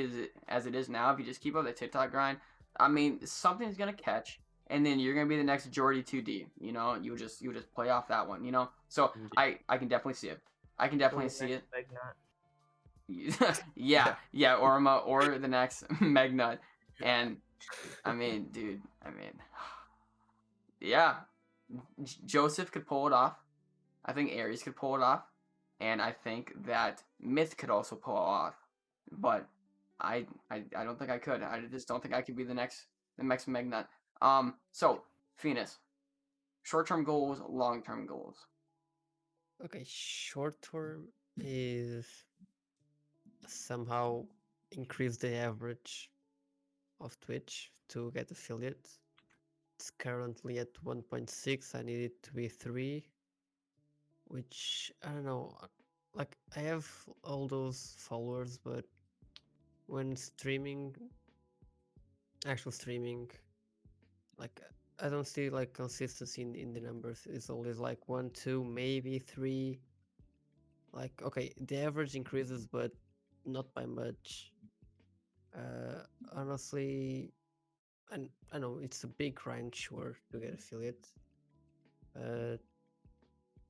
as it is now, if you just keep up the TikTok grind, I mean, something's gonna catch, and then you're gonna be the next Jordy 2D. You know, you just play off that one. You know, so I can definitely see it. I can definitely see it. Yeah, Orma or the next Megnut. And I mean, dude, yeah, Joseph could pull it off. I think Aries could pull it off, and I think that Myth could also pull it off. But I don't think I could. I just don't think I could be the next Magnut. So Phoenix, short-term goals, long-term goals. Okay, short term is somehow increase the average of Twitch to get affiliates. It's currently at 1.6. I need it to be 3, which I don't know. Like I have all those followers, but when streaming, actual streaming, like I don't see like consistency in the numbers. It's always like 1, 2, maybe 3. Like okay, the average increases, but not by much. Honestly, I know it's a big grind, sure, to get affiliates.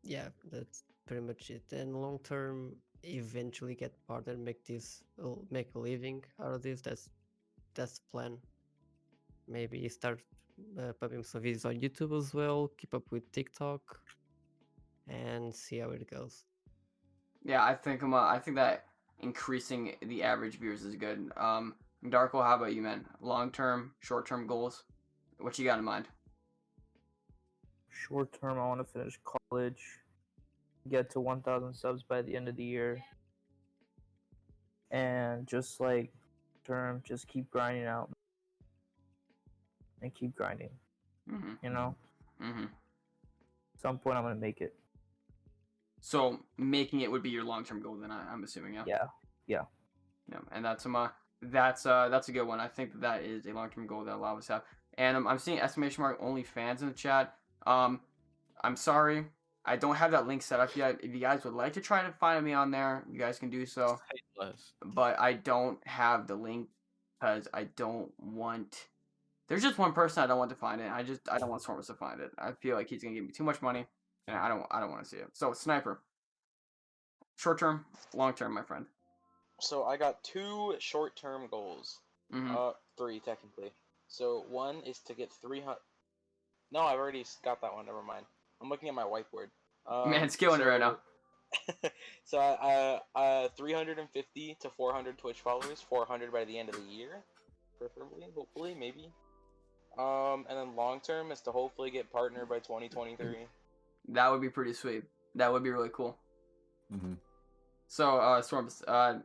Yeah, that's pretty much it. And long term, eventually get partner, make a living out of this. That's the plan. Maybe start publishing some videos on YouTube as well. Keep up with TikTok, and see how it goes. Yeah, I think that increasing the average viewers is good. Darko, how about you, man? Long-term, short-term goals? What you got in mind? Short term, I want to finish college, get to 1,000 subs by the end of the year, and just like term, just keep grinding out and keep grinding. Mm-hmm. You know, Mm-hmm. at some point I'm gonna make it. So making it would be your long-term goal, then I'm assuming, yeah. Yeah. Yeah, and that's a good one. I think that is a long-term goal that a lot of us have. And I'm seeing !OnlyFans in the chat. I'm sorry, I don't have that link set up yet. If you guys would like to try to find me on there, you guys can do so. But I don't have the link because I don't want. There's just one person I don't want to find it. I don't want Swormz to find it. I feel like he's gonna give me too much money, and I don't want to see it. So Sniper, short term, long term, my friend. So I got 2 short-term goals. Mm-hmm. 3 technically. So one is to get 300. No, I've already got that one. Never mind. I'm looking at my whiteboard. Man, it's killing it right now. So 350 to 400 Twitch followers. 400 by the end of the year, preferably, hopefully, maybe. And then long term is to hopefully get partner by 2023. That would be pretty sweet. That would be really cool. Mm-hmm. So, Swormz,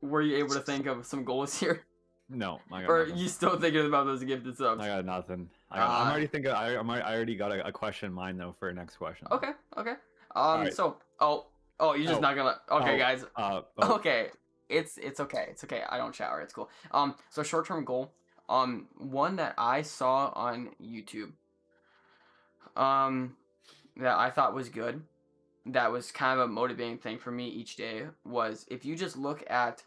were you able to think of some goals here? No, I got Or nothing. you still thinking about those gifted subs? I got nothing. I'm already thinking. I already got a question in mind though for a next question. Okay. Right. So, you're just not gonna. Okay, guys. Okay, it's okay. It's okay. I don't shower. It's cool. So short term goal. One that I saw on YouTube. That I thought was good. That was kind of a motivating thing for me each day was if you just look at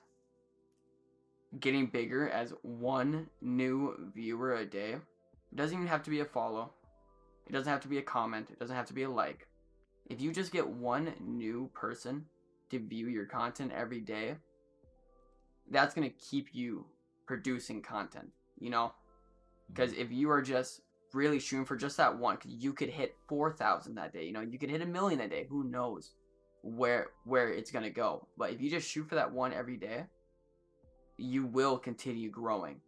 getting bigger as one new viewer a day. It doesn't even have to be a follow. It doesn't have to be a comment. It doesn't have to be a like. If you just get one new person to view your content every day, that's going to keep you producing content, you know? Because if you are just really shooting for just that one, you could hit 4,000 that day, you know? You could hit 1 million that day. Who knows where it's going to go? But if you just shoot for that one every day, you will continue growing.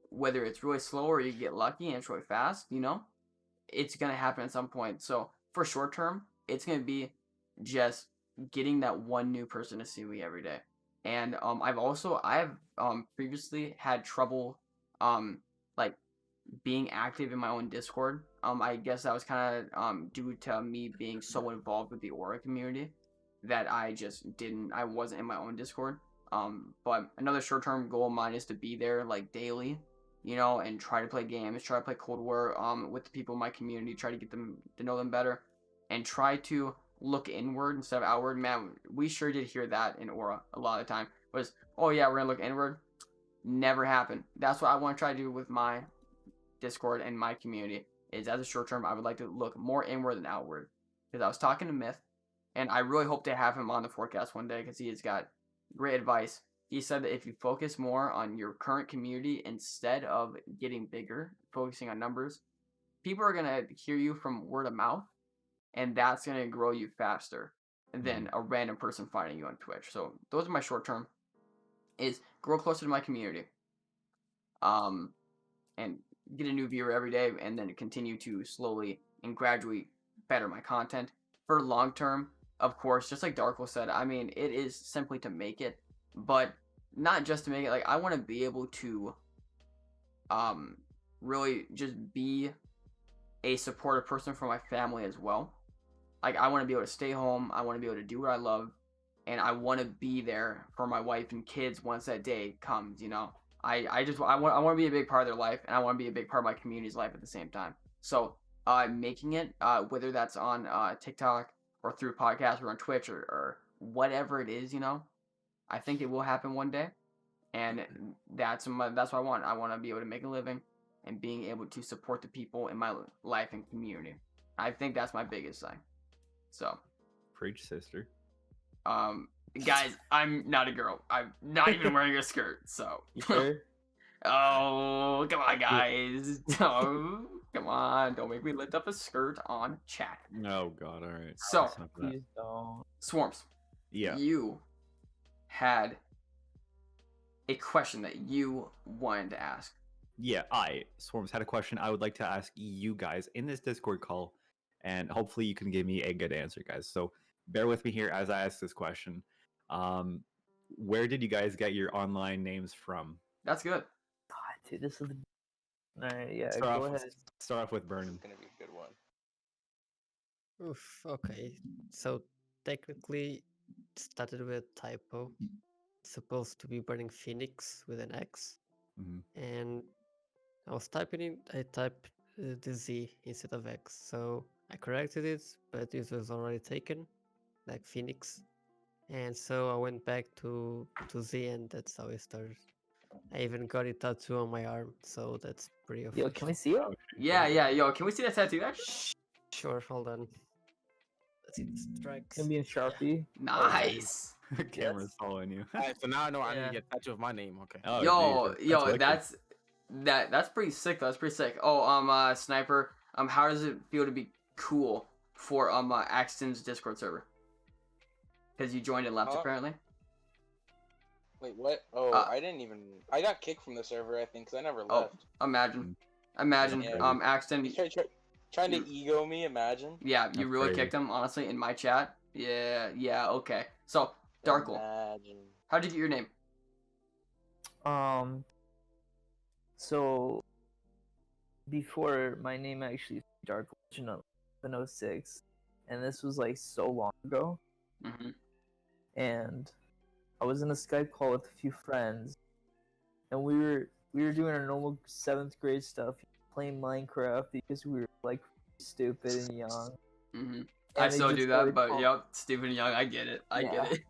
Whether it's really slow or you get lucky and it's really fast, you know, it's going to happen at some point. So for short term, it's going to be just getting that one new person to see me every day. And I've previously had trouble like being active in my own Discord. I guess that was kind of due to me being so involved with the Ora community that I wasn't in my own Discord. But another short-term goal of mine is to be there like daily, you know, and try to play games, try to play Cold War with the people in my community, try to get them to know them better, and try to look inward instead of outward. Man, we sure did hear that in Aura a lot of the time. Was, oh yeah, we're gonna look inward. Never happened. That's what I want to try to do with my Discord and my community. Is as a short term, I would like to look more inward than outward. Because I was talking to Myth, and I really hope to have him on the forecast one day because he has got great advice. he said that if you focus more on your current community instead of getting bigger, focusing on numbers, people are gonna hear you from word of mouth, and that's gonna grow you faster than a random person finding you on Twitch. So those are my short term. Is grow closer to my community, and get a new viewer every day, and then continue to slowly and gradually better my content. For long term, of course, just like Darko said, I mean, it is simply to make it, but not just to make it. Like, I want to be able to really just be a supportive person for my family as well. Like, I want to be able to stay home, I want to be able to do what I love, and I want to be there for my wife and kids once that day comes, you know. I want to be a big part of their life, and I want to be a big part of my community's life at the same time. So making it, whether that's on TikTok or through podcast or on Twitch or whatever it is, you know, I think it will happen one day, and that's what I want. I want to be able to make a living and being able to support the people in my life and community. I think that's my biggest thing. So, Preach, sister. Guys, I'm not a girl. I'm not even wearing a skirt. So. You sure? Oh, come on, guys. Oh, come on. Don't make me lift up a skirt on chat. Oh, God. All right. So, That's not that. Please don't. Swormz, Yeah. you had a question that you wanted to ask. Yeah, Swarms, had a question I would like to ask you guys in this Discord call, and hopefully you can give me a good answer, guys. So bear with me here as I ask this question. Where did you guys get your online names from? That's good. God, dude, this is. Alright, yeah, Start go off ahead. Start off with This Vernon. is gonna be a good one. Oof, okay. So technically, it started with a typo. It's supposed to be Burning Phoenix with an X. Mhm. And I was typing in, I typed the Z instead of X. So I corrected it, but it was already taken, like Phoenix. And so I went back to Z, and that's how it started. I even got it tattooed on my arm, so that's pretty official. Yo, can we see it? Oh, Yeah. Yo, can we see that tattoo actually? Sure, hold on. Let's see the strikes. It's gonna be in Sharpie. Nice. Camera's following you. All right, so now I know I need Yeah. to get a tattoo of my name. Okay. Oh, Yo, geez, yo, wicked. that's pretty sick. That's pretty sick. Oh, Sniper. How does it feel to be cool for Axton's Discord server? Because you joined and left Huh? apparently. Wait, what? Oh, I didn't even. I got kicked from the server, I think, because I never Oh, left. imagine, Yeah. Axton. He's trying to ego me. Imagine. Yeah, you That's really crazy. kicked him, honestly, in my chat. Yeah, okay. So, Darkle, Imagine. how'd you get your name? So before my name actually Dark Legend in 06, and this was like so long ago, Mm-hmm. and I was in a Skype call with a few friends, and we were doing our normal 7th grade stuff, playing Minecraft because we were like stupid and young. Mm-hmm. And I they still just do that, started but call- yep, stupid and young, I get it. I get it.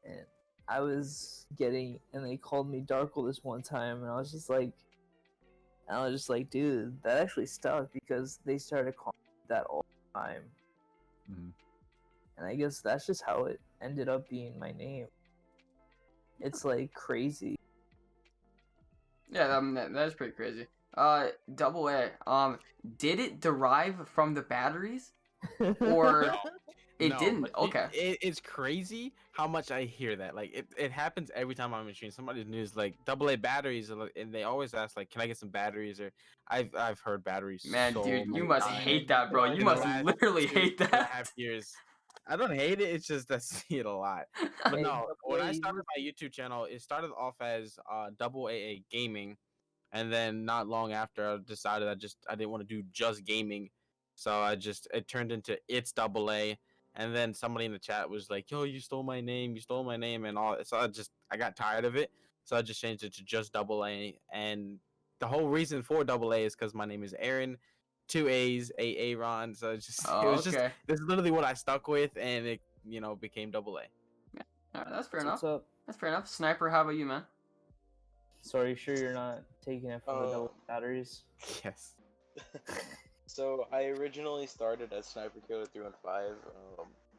And I was getting, and they called me Darkle this one time, and I was just like, dude, that actually stuck because they started calling me that all the time. Mhm. And I guess that's just how it ended up being my name. It's like crazy. Yeah, that's pretty crazy. Double A. Did it derive from the batteries? Or it No, didn't? but Okay. It's crazy how much I hear that. Like it happens every time I'm in stream. Somebody news like AA batteries, and they always ask like, "Can I get some batteries?" Or I've heard batteries. Man, so dude, you many must times hate that, bro. You in the must last literally 2 hate and a that. half years. I don't hate it. It's just I see it a lot. But Hey, no, when I AA, started my YouTube channel, it started off as AA gaming, and then not long after, I decided I didn't want to do just gaming, so it turned into it's AA. And then somebody in the chat was like, "Yo, you stole my name, and all." So I got tired of it, so I just changed it to just AA. And the whole reason for AA is because my name is Aaron, 2 A's, Aaron. So Oh, it was just okay. this is literally what I stuck with, and it became AA. All right, that's fair what's enough. up? That's fair enough. Sniper, how about you, man? Sorry, sure you're not taking it from the double batteries. Yes. So I originally started as Sniper Killer 315.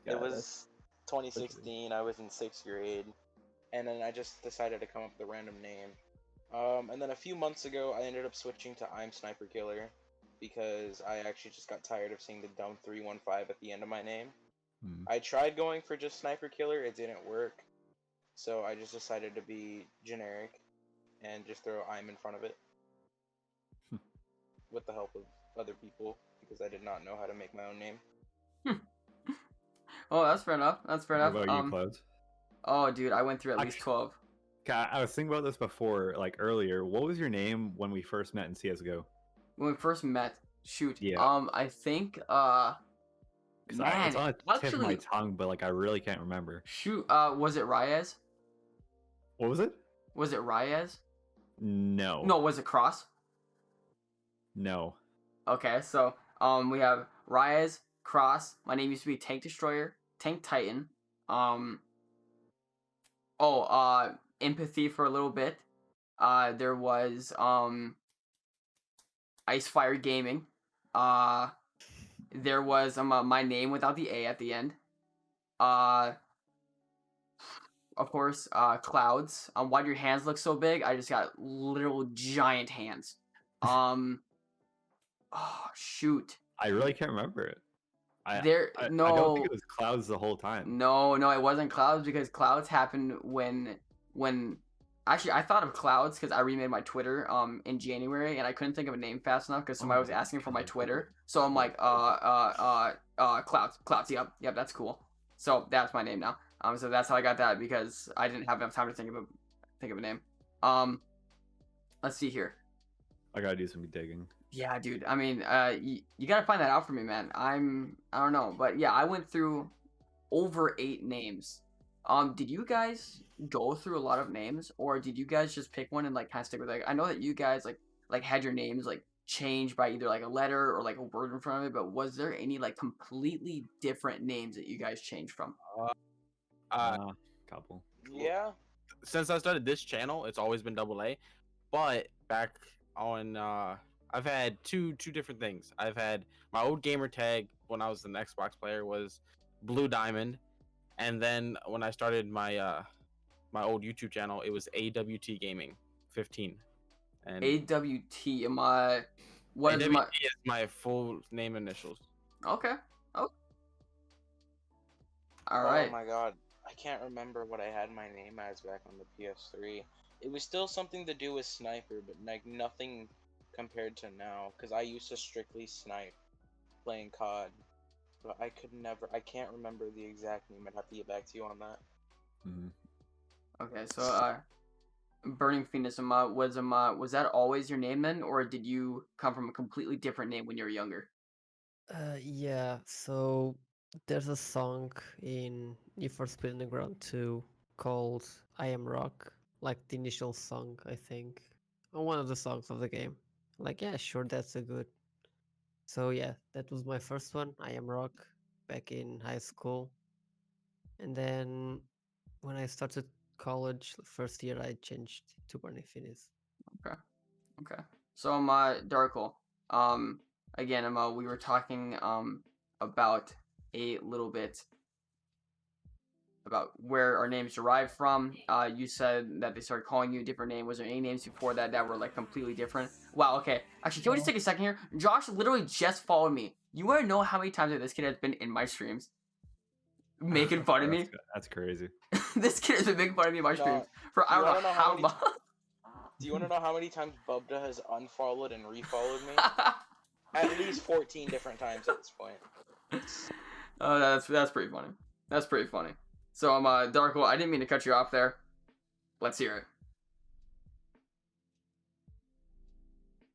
Got It it. was 2016. I was in 6th grade, and then I just decided to come up with a random name. And then a few months ago, I ended up switching to I'm Sniper Killer because I actually just got tired of seeing the dumb 315 at the end of my name. I tried going for just Sniper Killer, it didn't work, so I just decided to be generic and just throw I'm in front of it with the help of other people because I did not know how to make my own name. Oh, that's fair enough. That's fair enough. What about you, Clouds? Oh, dude, I went through at least 12. I was thinking about this before, like earlier. What was your name when we first met in CS:GO? When we first met, shoot. Yeah. I think Man, it's on the tip of my tongue, but like I really can't remember. Shoot, was it Reyes? What was it? Was it Reyes? No. No, was it Cross? No. Okay, so we have Reyes, Cross. My name used to be Tank Destroyer, Tank Titan. Empathy for a little bit. There was Icefire Gaming. There was my name without the A at the end. Of course, Clouds. Why do your hands look so big? I just got literal giant hands. Oh shoot. I really can't remember it. I don't think it was Clouds the whole time. No, it wasn't Clouds because Clouds happened when actually I thought of Clouds because I remade my Twitter in January and I couldn't think of a name fast enough because somebody was asking for my Twitter. So I'm like Clouds. Yep, that's cool. So that's my name now. So that's how I got that because I didn't have enough time to think of a name. Let's see here. I gotta do some digging. Yeah, dude. I mean, you gotta find that out for me, man. I don't know, but yeah, I went through over 8 names. Did you guys go through a lot of names, or did you guys just pick one and like kind of stick with it? I know that you guys like had your names like changed by either like a letter or like a word in front of it, but was there any like completely different names that you guys changed from? Couple. Yeah. Since I started this channel, it's always been AA, but back on I've had two different things. I've had my old gamer tag when I was an Xbox player was Blue Diamond, and then when I started my my old YouTube channel, it was AWT Gaming 15. And AWT, what is my full name initials. Okay. Oh. All right. Oh my god, I can't remember what I had my name as back on the PS3. It was still something to do with Sniper, but like nothing compared to now, because I used to strictly snipe playing COD, but I can't remember the exact name. I'd have to get back to you on that. Okay, so Burning Phoenix, was that always your name then, or did you come from a completely different name when you were younger? Yeah, so there's a song in Need for Speed Underground 2 called I Am Rock, like the initial song, I think, or one of the songs of the game. Like, yeah, sure, that's a good. So yeah, that was my first one, I Am Rock, back in high school. And then when I started college, first year, I changed to Burning Phoenix. Okay. So Darkle, again, we were talking about a little bit about where our names derived from. You said that they started calling you a different name. Was there any names before that were like completely different? Wow, okay. Actually, can we just take a second here? Josh literally just followed me. You want to know how many times this kid has been in my streams? Making fun of me? That's crazy. This kid has been making fun of me in my streams for I don't know how long. Do you want to know how many times Bubda has unfollowed and refollowed me? At least 14 different times at this point. Oh, that's pretty funny. That's pretty funny. So Darko, I didn't mean to cut you off there. Let's hear it.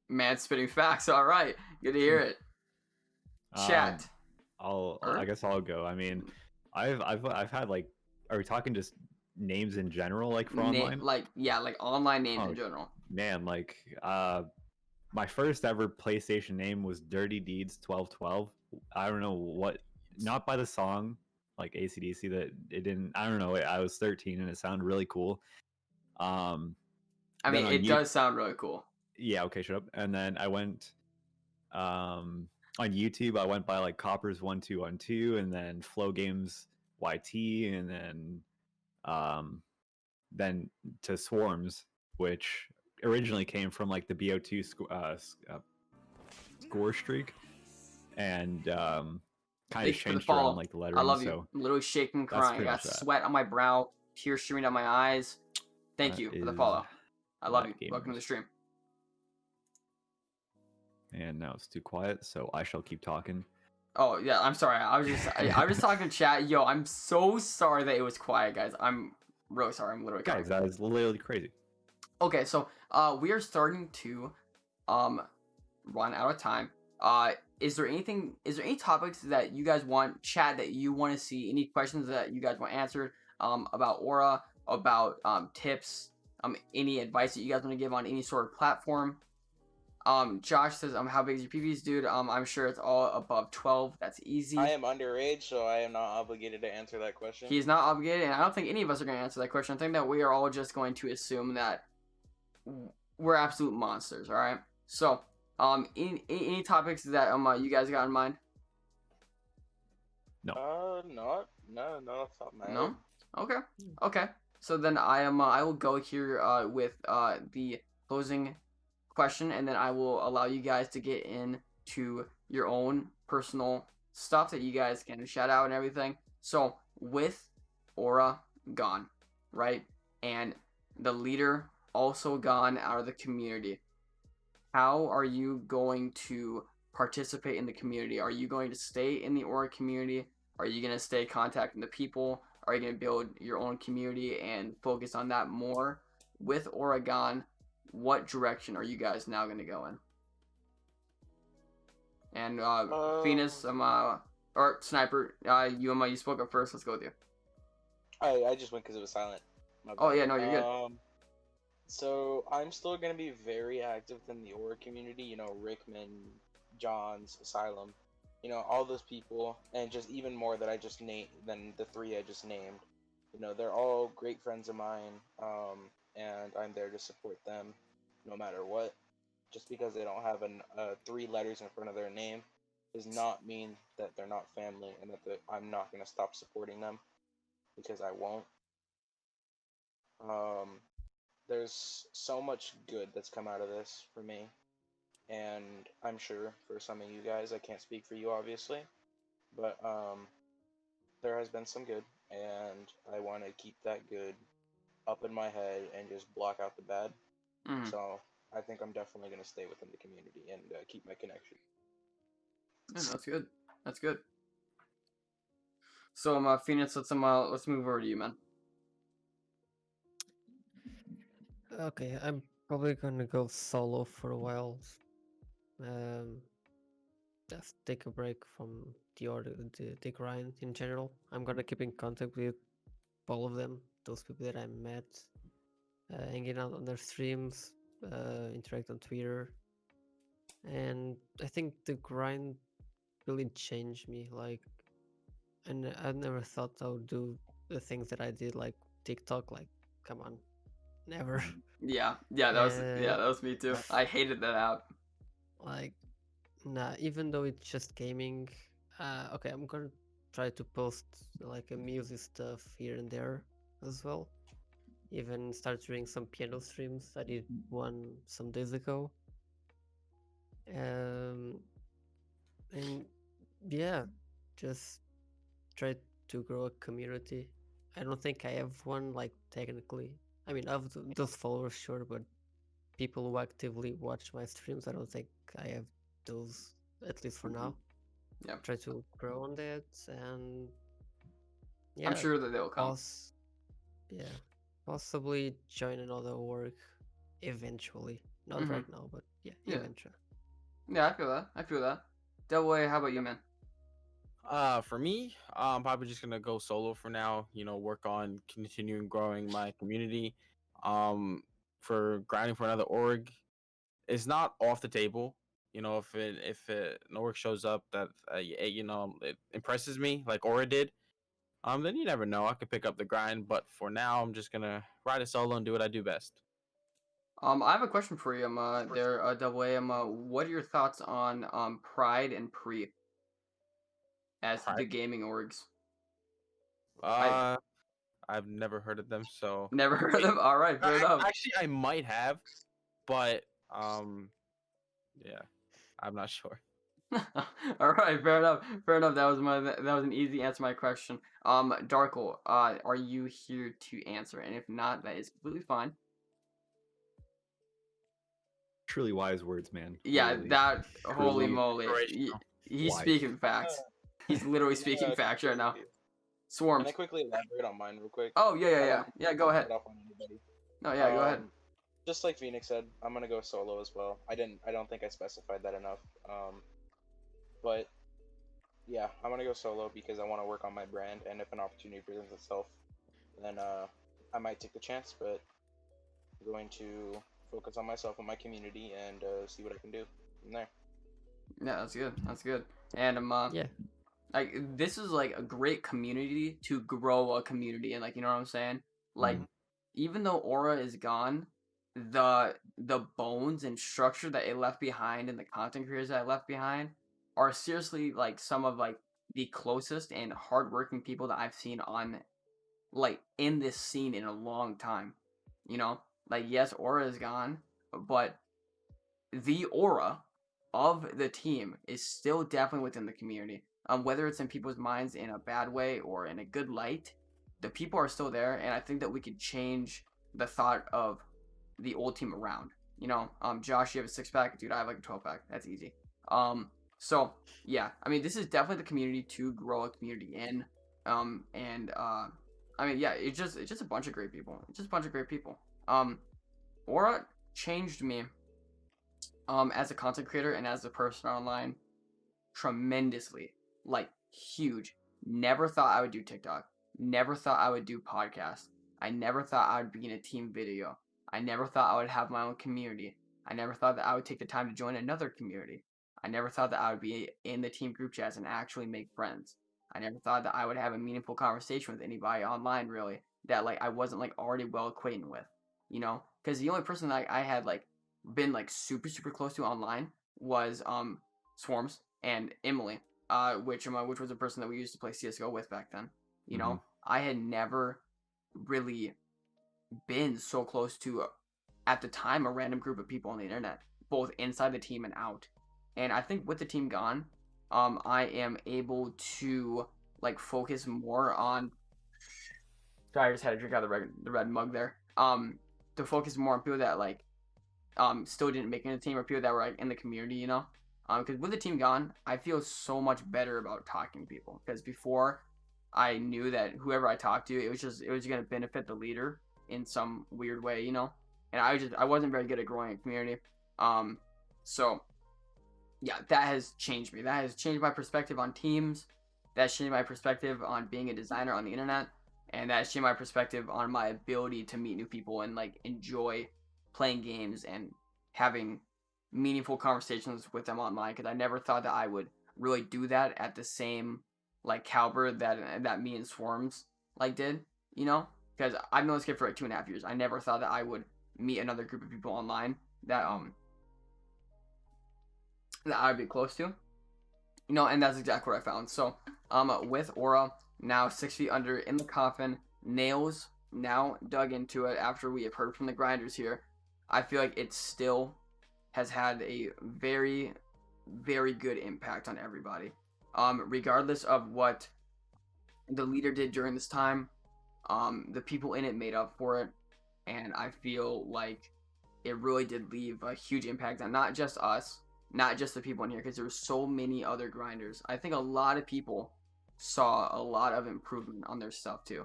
Man spitting facts. All right, good to hear it. Chat. I guess I'll go. I mean, I've had like, are we talking just names in general, like for online? Like online names in general. Man, like my first ever PlayStation name was Dirty Deeds 1212. I don't know what, not by the song like AC/DC that it didn't. I don't know. I was 13 and it sounded really cool. I mean, it does sound really cool. Yeah. Okay. Shut up. And then I went on YouTube. I went by like Coppers 1212, and then Flow Games YT, and then then to Swormz, which originally came from like the BO2 score streak, and kind of changed around like the lettering. I love you. So I'm literally shaking and crying. I got sweat on my brow, tears streaming down my eyes. Thank you for the follow. I love you. Welcome to the stream. And now it's too quiet, so I shall keep talking. Oh yeah, I'm sorry. I was talking to chat. Yo, I'm so sorry that it was quiet, guys. I'm really sorry. I'm literally guys. That is literally crazy. Okay, so we are starting to run out of time. Is there any topics that you guys want chat that you want to see? Any questions that you guys want answered about Ora, about tips, any advice that you guys want to give on any sort of platform? Josh says, how big is your PVs, dude? I'm sure it's all above 12. That's easy. I am underage, so I am not obligated to answer that question. He's not obligated, and I don't think any of us are going to answer that question. I think that we are all just going to assume that we're absolute monsters, all right? So, any topics that you guys got in mind? No, off the top of my head. No? Okay. So then I will go here with the closing question, and then I will allow you guys to get into your own personal stuff that you guys can shout out and everything. So with Ora gone, right, and the leader also gone out of the community, how are you going to participate in the community? Are you going to stay in the Ora community? Are you going to stay contacting the people? Are you going to build your own community and focus on that more? With Ora gone, what direction are you guys now going to go in? And Venus, or Sniper, you spoke up first. Let's go with you. I just went because it was silent. Oh yeah, no, you're good. So I'm still gonna be very active in the Ora community. You know, Rickman, Johns, Asylum, you know, all those people, and just even more that I just named than the three I just named. You know, they're all great friends of mine, and I'm there to support them, no matter what. Just because they don't have 3 letters in front of their name does not mean that they're not family, and that I'm not gonna stop supporting them, because I won't. There's so much good that's come out of this for me, and I'm sure for some of you guys, I can't speak for you obviously, but there has been some good, and I want to keep that good up in my head and just block out the bad. So I think I'm definitely going to stay within the community and keep my connection. Yeah, that's good. So Phoenix, let's move over to you, man. Okay, I'm probably gonna go solo for a while. Just take a break from the grind in general. I'm gonna keep in contact with all of them, those people that I met, hanging out on their streams, interact on Twitter, and I think the grind really changed me. Like, and I never thought I would do the things that I did, like TikTok. Like, come on. Never. Yeah, that was me too. I hated that app. Like, nah, even though it's just gaming, okay, I'm gonna try to post like a music stuff here and there as well. Even start doing some piano streams. I did one some days ago. And yeah, just try to grow a community. I don't think I have one, like, technically. I mean, I have those followers, sure, but people who actively watch my streams, I don't think I have those, at least for now. Yeah. Try to grow on that, and yeah, I'm sure that they'll come. Possibly join another work eventually. Not right now, but eventually. Yeah, I feel that. Double A, how about you, man? For me, I'm probably just gonna go solo for now. You know, work on continuing growing my community. For grinding for another org, it's not off the table. You know, if an org shows up that it impresses me like Ora did, then you never know. I could pick up the grind, but for now, I'm just gonna ride a solo and do what I do best. I have a question for you. Double A. What are your thoughts on Pride and Pre as the gaming orgs? I've never heard of them, so Never heard of them. All right, fair enough. actually I might have, but yeah, I'm not sure. All right, fair enough. Fair enough. That was an easy answer to my question. Darkle, are you here to answer? And if not, that is completely fine. Truly wise words, man. Yeah, Truly, that holy truly moly. inspirational. He's Wise. speaking facts. He's literally speaking facts right now. Can Swormz. I quickly elaborate on mine real quick? Oh yeah, I yeah, don't yeah. wanna Yeah, go ahead. cut off on anybody. No, yeah, go ahead. Just like Phoenix said, I'm gonna go solo as well. I don't think I specified that enough. But yeah, I'm gonna go solo because I want to work on my brand, and if an opportunity presents itself, then I might take the chance. But I'm going to focus on myself and my community and see what I can do from there. Yeah, that's good. That's good. And Yeah. like this is like a great community to grow a community, and like you know what I'm saying. Like even though Ora is gone, the bones and structure that it left behind and the content creators that it left behind are seriously like some of like the closest and hardworking people that I've seen on like in this scene in a long time. You know, like yes, Ora is gone, but the aura of the team is still definitely within the community. Whether it's in people's minds in a bad way or in a good light, the people are still there, and I think that we could change the thought of the old team around. You know, Josh, you have a 6-pack, dude. I have like a 12-pack. That's easy. So yeah, I mean, this is definitely the community to grow a community in. I mean, yeah, it's just a bunch of great people. It's just a bunch of great people. Aura changed me. As a content creator and as a person online, tremendously, like huge. Never thought I would do TikTok. Never thought I would do podcasts. I never thought I would be in a team video. I never thought I would have my own community. I never thought that I would take the time to join another community. I never thought that I would be in the team group chats and actually make friends. I never thought that I would have a meaningful conversation with anybody online, really, that like I wasn't like already well acquainted with, you know, because the only person that I had like been like super close to online was Swormz and Emily, which was a person that we used to play CS:GO with back then. You know, I had never really been so close to at the time a random group of people on the internet, both inside the team and out. And I think with the team gone, I am able to like focus more on. Sorry, I just had to drink out of the red mug there. To focus more on people that like still didn't make it in the team, or people that were like in the community, you know. Because with the team gone, I feel so much better about talking to people. Because before, I knew that whoever I talked to, it was gonna benefit the leader in some weird way, you know. And I wasn't very good at growing a community. So yeah, that has changed me. That has changed my perspective on teams. That's changed my perspective on being a designer on the internet, and that's changed my perspective on my ability to meet new people and like enjoy playing games and having meaningful conversations with them online, because I never thought that I would really do that at the same like caliber that me and Swormz like did, you know, because I've known this kid for like 2.5 years. I never thought that I would meet another group of people online that I would be close to, you know, and that's exactly what I found. So with Ora now 6 feet under in the coffin, nails now dug into it after we have heard from the grinders here, I feel like it still has had a very good impact on everybody. Regardless of what the leader did during this time, the people in it made up for it, and I feel like it really did leave a huge impact on not just us, not just the people in here, because there were so many other grinders. I think a lot of people saw a lot of improvement on their stuff too,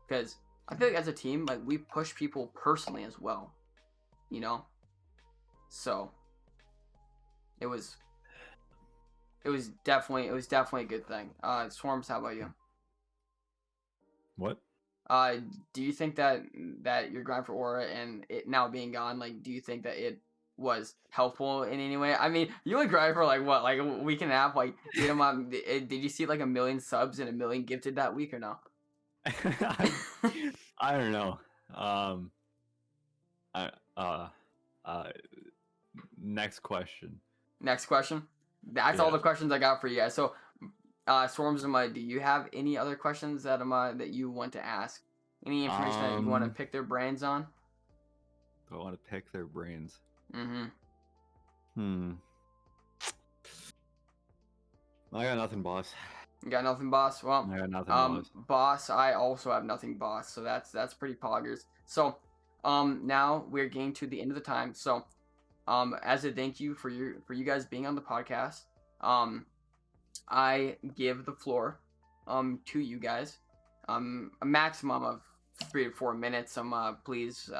because I feel like as a team, like we push people personally as well, you know. So it was definitely a good thing. Swormz, how about you? What? Do you think that your grind for Aura and it now being gone, like, do you think that it was helpful in any way? I mean, you only grind for like what, like a week and a half? Like, you know, did you see like 1 million subs and 1 million gifted that week or no? I don't know. Next question. Next question. That's all the questions I got for you guys. So, Swormz, do you have any other questions that that you want to ask Any information that you want to pick their brains on? I want to pick their brains. Mm-hmm. I got nothing, boss. You got nothing, boss? Well, I got nothing, boss, I also have nothing, boss. So that's pretty poggers. So, now we're getting to the end of the time. So, as a thank you for you guys being on the podcast, I give the floor, to you guys, a maximum of 3 to 4 minutes. Please,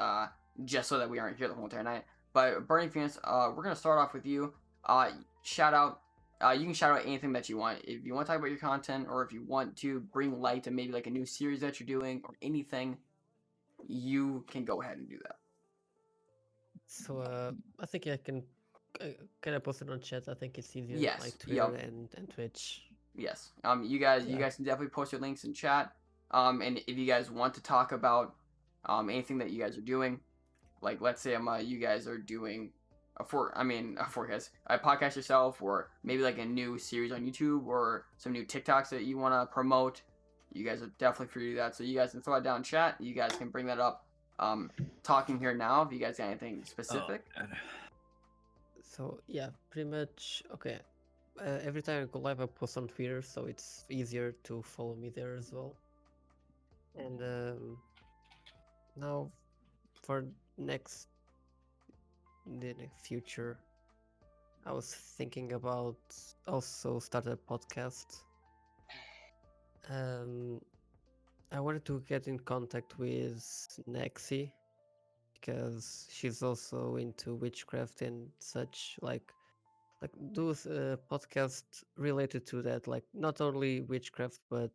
just so that we aren't here the whole entire night. But Burning Phoenix, we're gonna start off with you. Shout out. You can shout out anything that you want. If you want to talk about your content, or if you want to bring light to maybe like a new series that you're doing, or anything, you can go ahead and do that. So I think I can post it on chat. I think it's easier. Yes, Like Twitter and Twitch. Yes. You guys can definitely post your links in chat. And if you guys want to talk about anything that you guys are doing, like let's say you guys are doing a podcast yourself, or maybe like a new series on YouTube, or some new TikToks that you want to promote, you guys are definitely free to do that. So you guys can throw it down in chat. You guys can bring that up. Talking here now, if you guys got anything specific. So yeah, pretty much. Okay. Every time I go live, I post on Twitter, so it's easier to follow me there as well. And now for the next future, I was thinking about also start a podcast. I wanted to get in contact with Nexi, because she's also into witchcraft and such, like do a podcast related to that, like not only witchcraft, but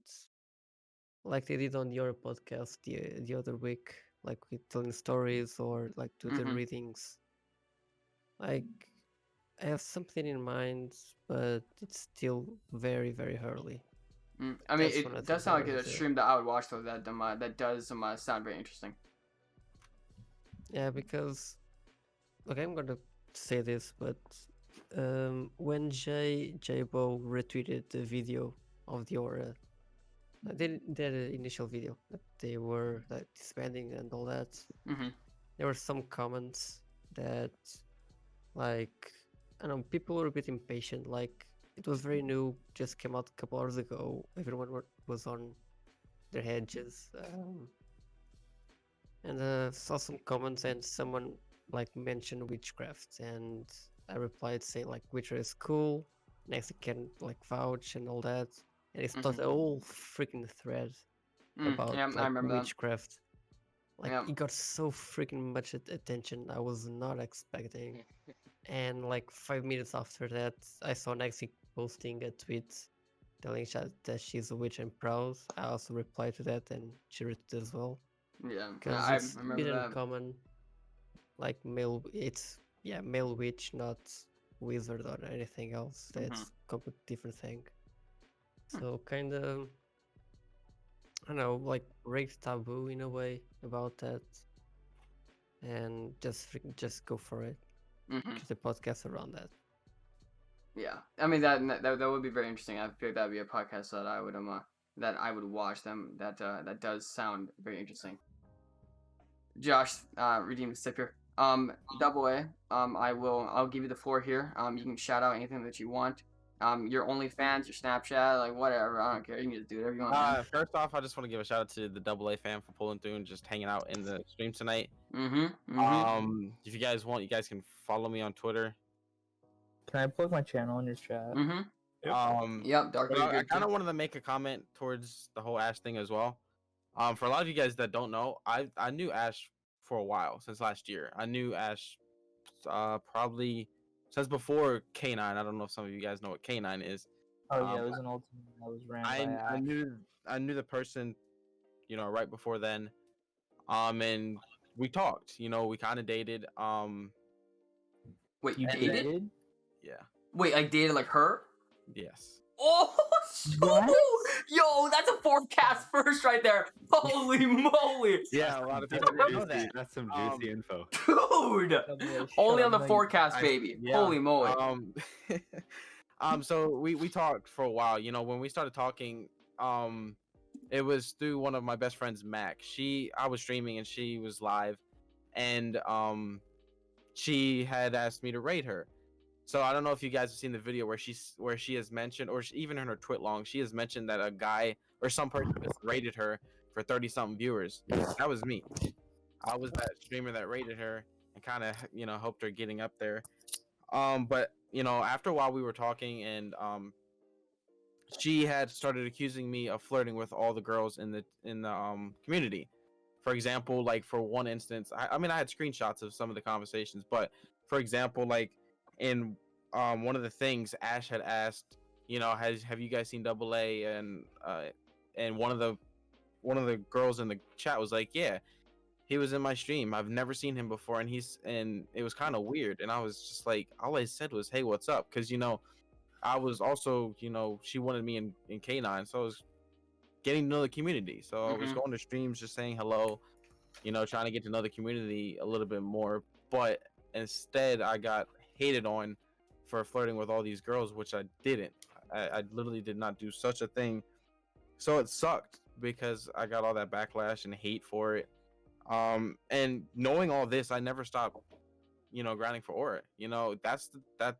like they did on your podcast the other week, like with telling stories, or like do the readings. Like I have something in mind, but it's still very, very early. I mean, it does sound like a stream that I would watch, though. That does sound very interesting. Yeah, because okay, I'm gonna say this, but when J-Bo retweeted the video of the Ora, the initial video that they were like disbanding and all that, there were some comments that, like, I don't know, people were a bit impatient. Like, it was very new, just came out a couple hours ago. Everyone was on their hedges, and saw some comments, and someone like mentioned witchcraft, and I replied saying like witcher is cool, next can like vouch and all that, and it started a whole freaking thread about like witchcraft. Like it got so freaking much attention I was not expecting. And like 5 minutes after that, I saw Nexi posting a tweet telling that she's a witch and proud. I also replied to that, and she retweeted as well. Yeah, because I it's remember been that. uncommon. Like male witch, not wizard or anything else. That's a completely different thing. So kind of, I don't know, like break taboo in a way about that, and just go for it. Just a podcast around that. Yeah, I mean that would be very interesting. I feel like that would be a podcast that I would watch them. That does sound very interesting. Josh, redeem the sip here. Double A. I'll give you the floor here. You can shout out anything that you want. Your OnlyFans, your Snapchat, like whatever. I don't care. You can just do whatever you want. First off, I just want to give a shout out to the Double A fam for pulling through and just hanging out in the stream tonight. If you guys want, you guys can follow me on Twitter. Can I plug my channel in your chat? Yep. Dark. I kind of wanted to make a comment towards the whole Ash thing as well. For a lot of you guys that don't know, I knew Ash for a while, since last year. I knew Ash probably since before K9. I don't know if some of you guys know what K9 is. Oh yeah, it was an old team that was ran by Ash. I knew the person, right before then. And we talked. We kind of dated. Wait, You dated? Yeah. Wait, like dated like her? Yes. Oh, yo, that's a forecast first right there. Holy moly. Yeah, a lot of people didn't know that. That's some juicy info. Dude, only on the forecast, baby. Yeah. Holy moly. So we talked for a while. When we started talking, It was through one of my best friends, Mac. I was streaming and she was live, and she had asked me to raid her. So I don't know if you guys have seen the video where she has mentioned, or even in her twit long, she has mentioned that a guy or some person has raided her for 30 something viewers. That was me. I was that streamer that raided her and kind of helped her getting up there. But after a while we were talking, and she had started accusing me of flirting with all the girls in the community. For example, like for one instance, I mean I had screenshots of some of the conversations, but for example, like in one of the things Ash had asked, have you guys seen Double A, and one of the girls in the chat was like, yeah, he was in my stream. I've never seen him before, and it was kind of weird. And I was just like, all I said was, hey, what's up? Because I was also, she wanted me in K9, so I was getting to know the community. So I was going to streams, just saying hello, trying to get to know the community a little bit more. But instead, I got hated on for flirting with all these girls, which I didn't. I literally did not do such a thing. So it sucked because I got all that backlash and hate for it. And knowing all this, I never stopped, grinding for Ora. That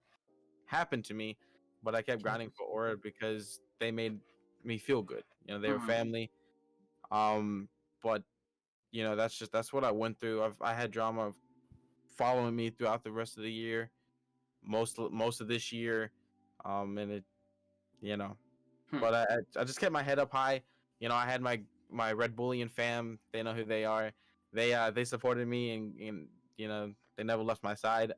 happened to me, but I kept grinding for Ora because they made me feel good. They were family. But that's what I went through. I had drama following me throughout the rest of the year, most of this year, and it, but I just kept my head up high. I had my Red Bullion fam. They know who they are. They supported me, and they never left my side.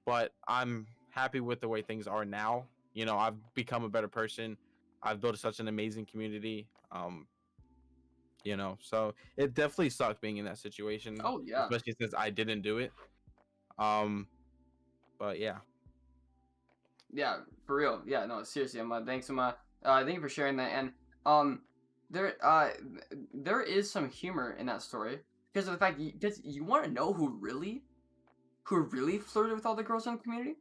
But I'm happy with the way things are now. I've become a better person. I've built such an amazing community. So it definitely sucked being in that situation. Oh yeah. Especially since I didn't do it. But yeah. Yeah, for real. Yeah, no, seriously, thanks, thank you for sharing that. And there is some humor in that story because of the fact you want to know who really flirted with all the girls in the community?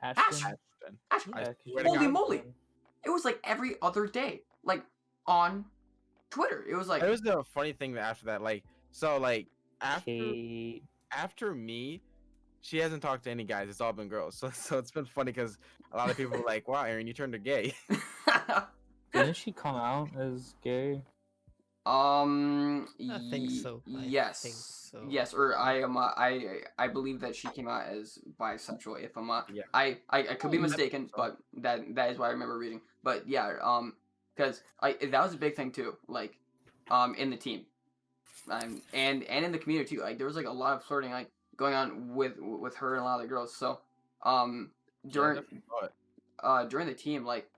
Ashton. Holy moly! It was like every other day, like on Twitter. It was like it was the funny thing after that, after me, she hasn't talked to any guys. It's all been girls. So it's been funny because a lot of people were like, "Wow, Aaron, you turned her gay." Didn't she come out as gay? I think so. Yes. I think so. Yes, or I believe that she came out as bisexual. If I'm Yeah. I could be mistaken, but that is what I remember reading. But yeah, because that was a big thing too, like, in the team, and in the community too. Like there was like a lot of flirting like going on with her and a lot of the girls. So during the team, like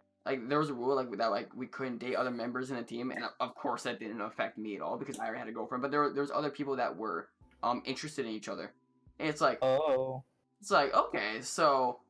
there was a rule like that, like we couldn't date other members in the team, and of course that didn't affect me at all because I already had a girlfriend. But there was other people that were interested in each other, and it's like okay, so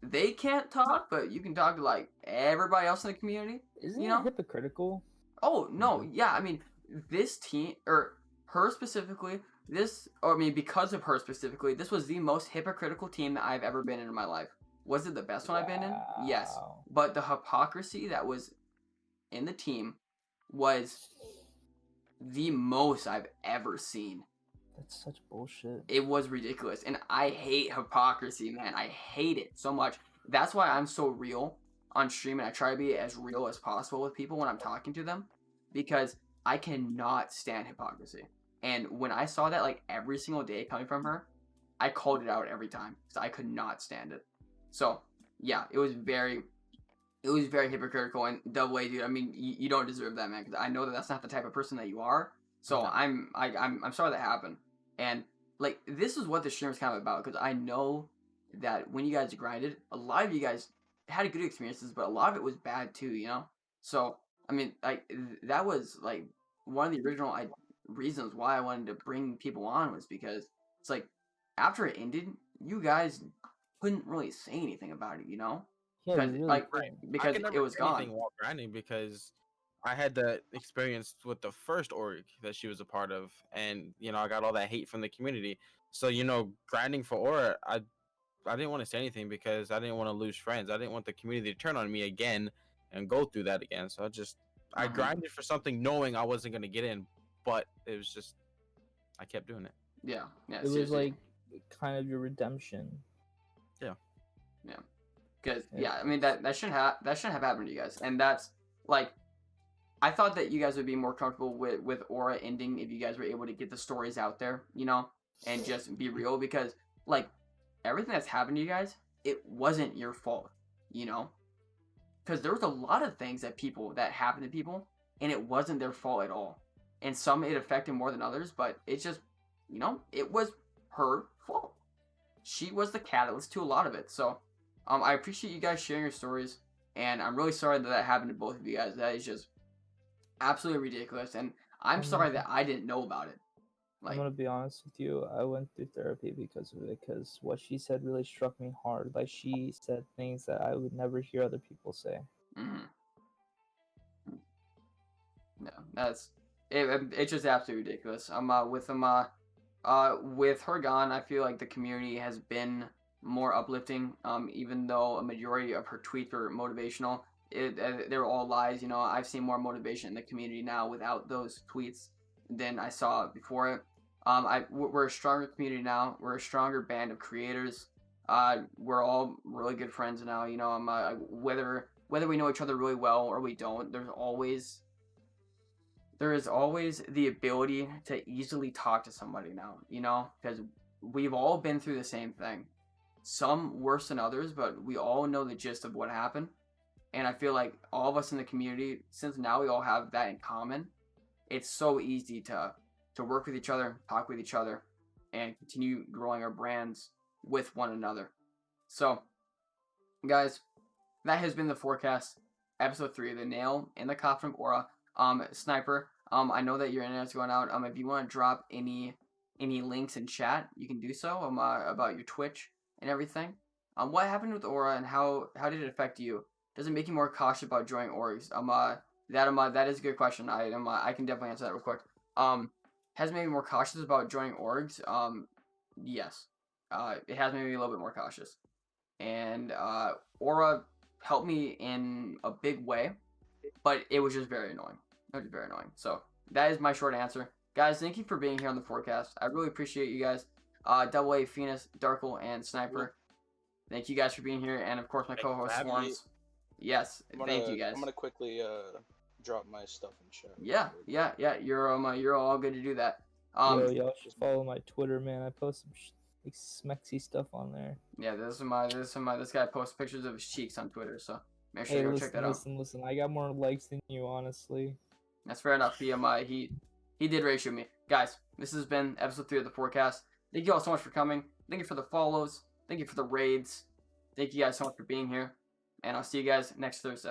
they can't talk, but you can talk to like everybody else in the community. Isn't it hypocritical? Oh no, yeah, I mean this team or her specifically. Because of her specifically, this was the most hypocritical team that I've ever been in my life. Was it the best one I've been in? Yes. But the hypocrisy that was in the team was the most I've ever seen. That's such bullshit. It was ridiculous. And I hate hypocrisy, man. I hate it so much. That's why I'm so real on stream, and I try to be as real as possible with people when I'm talking to them, because I cannot stand hypocrisy. And when I saw that like every single day coming from her, I called it out every time because I could not stand it. So yeah, it was very hypocritical. And Double A, dude, I mean, you don't deserve that, man. Because I know that that's not the type of person that you are. So I'm sorry that happened. And like this is what the stream is kind of about, because I know that when you guys grinded, a lot of you guys had good experiences, but a lot of it was bad too, So I mean, like that was like one of the original reasons why I wanted to bring people on, was because it's like after it ended, you guys couldn't really say anything about it, Yeah, because it was gone. While grinding, because I had the experience with the first org that she was a part of, and I got all that hate from the community. So grinding for Ora, I didn't want to say anything because I didn't want to lose friends. I didn't want the community to turn on me again and go through that again. So I grinded for something knowing I wasn't gonna get in, but it was just I kept doing it. Yeah. It was like kind of your redemption. Yeah. Because I mean that shouldn't have happened to you guys, and that's like, I thought that you guys would be more comfortable with Ora ending if you guys were able to get the stories out there, you know, and just be real, because like everything that's happened to you guys, it wasn't your fault, you know, because there was a lot of things that happened to people, and it wasn't their fault at all, and some it affected more than others, but it's just, you know, it was her fault. She was the catalyst to a lot of it. So I appreciate you guys sharing your stories, and I'm really sorry that happened to both of you guys. That is just absolutely ridiculous, and I'm sorry that I didn't know about it. I'm gonna be honest with you. I went through therapy because of it. Because what she said really struck me hard. Like, she said things that I would never hear other people say. No, that's it. It's just absolutely ridiculous. With her gone, I feel like the community has been more uplifting. Even though a majority of her tweets were motivational, they're all lies. You know, I've seen more motivation in the community now without those tweets than I saw before it. We're a stronger community now. We're a stronger band of creators. We're all really good friends now. You know, whether we know each other really well or we don't, there is always the ability to easily talk to somebody now, you know, because we've all been through the same thing. Some worse than others, but we all know the gist of what happened. And I feel like all of us in the community, since now we all have that in common, it's so easy to work with each other, talk with each other, and continue growing our brands with one another. So, guys, that has been the forecast, episode 3 of The Nail in the Coffin of Ora. Sniper, I know that your internet's going out. If you want to drop any links in chat, you can do so. About your Twitch and everything. What happened with Ora, and how did it affect you? Does it make you more cautious about joining orgs? That is a good question. I can definitely answer that real quick. Has it made me more cautious about joining orgs? Yes. It has made me a little bit more cautious. And Ora helped me in a big way, but it was just very annoying. So that is my short answer. Guys, thank you for being here on the forecast. I really appreciate you guys. Double A, Phoenix, Darkle, and Sniper. Thank you guys for being here, and of course my co-host Swormz. Yes, thank you guys. I'm gonna quickly drop my stuff in chat. Yeah. You're all good to do that. Y'all should follow my Twitter, man. I post some like smexy stuff on there. Yeah, this guy posts pictures of his cheeks on Twitter, so make sure you go check that out. Listen. I got more likes than you, honestly. That's fair enough. He did ratio me. Guys, this has been episode 3 of the forecast. Thank you all so much for coming. Thank you for the follows. Thank you for the raids. Thank you guys so much for being here. And I'll see you guys next Thursday.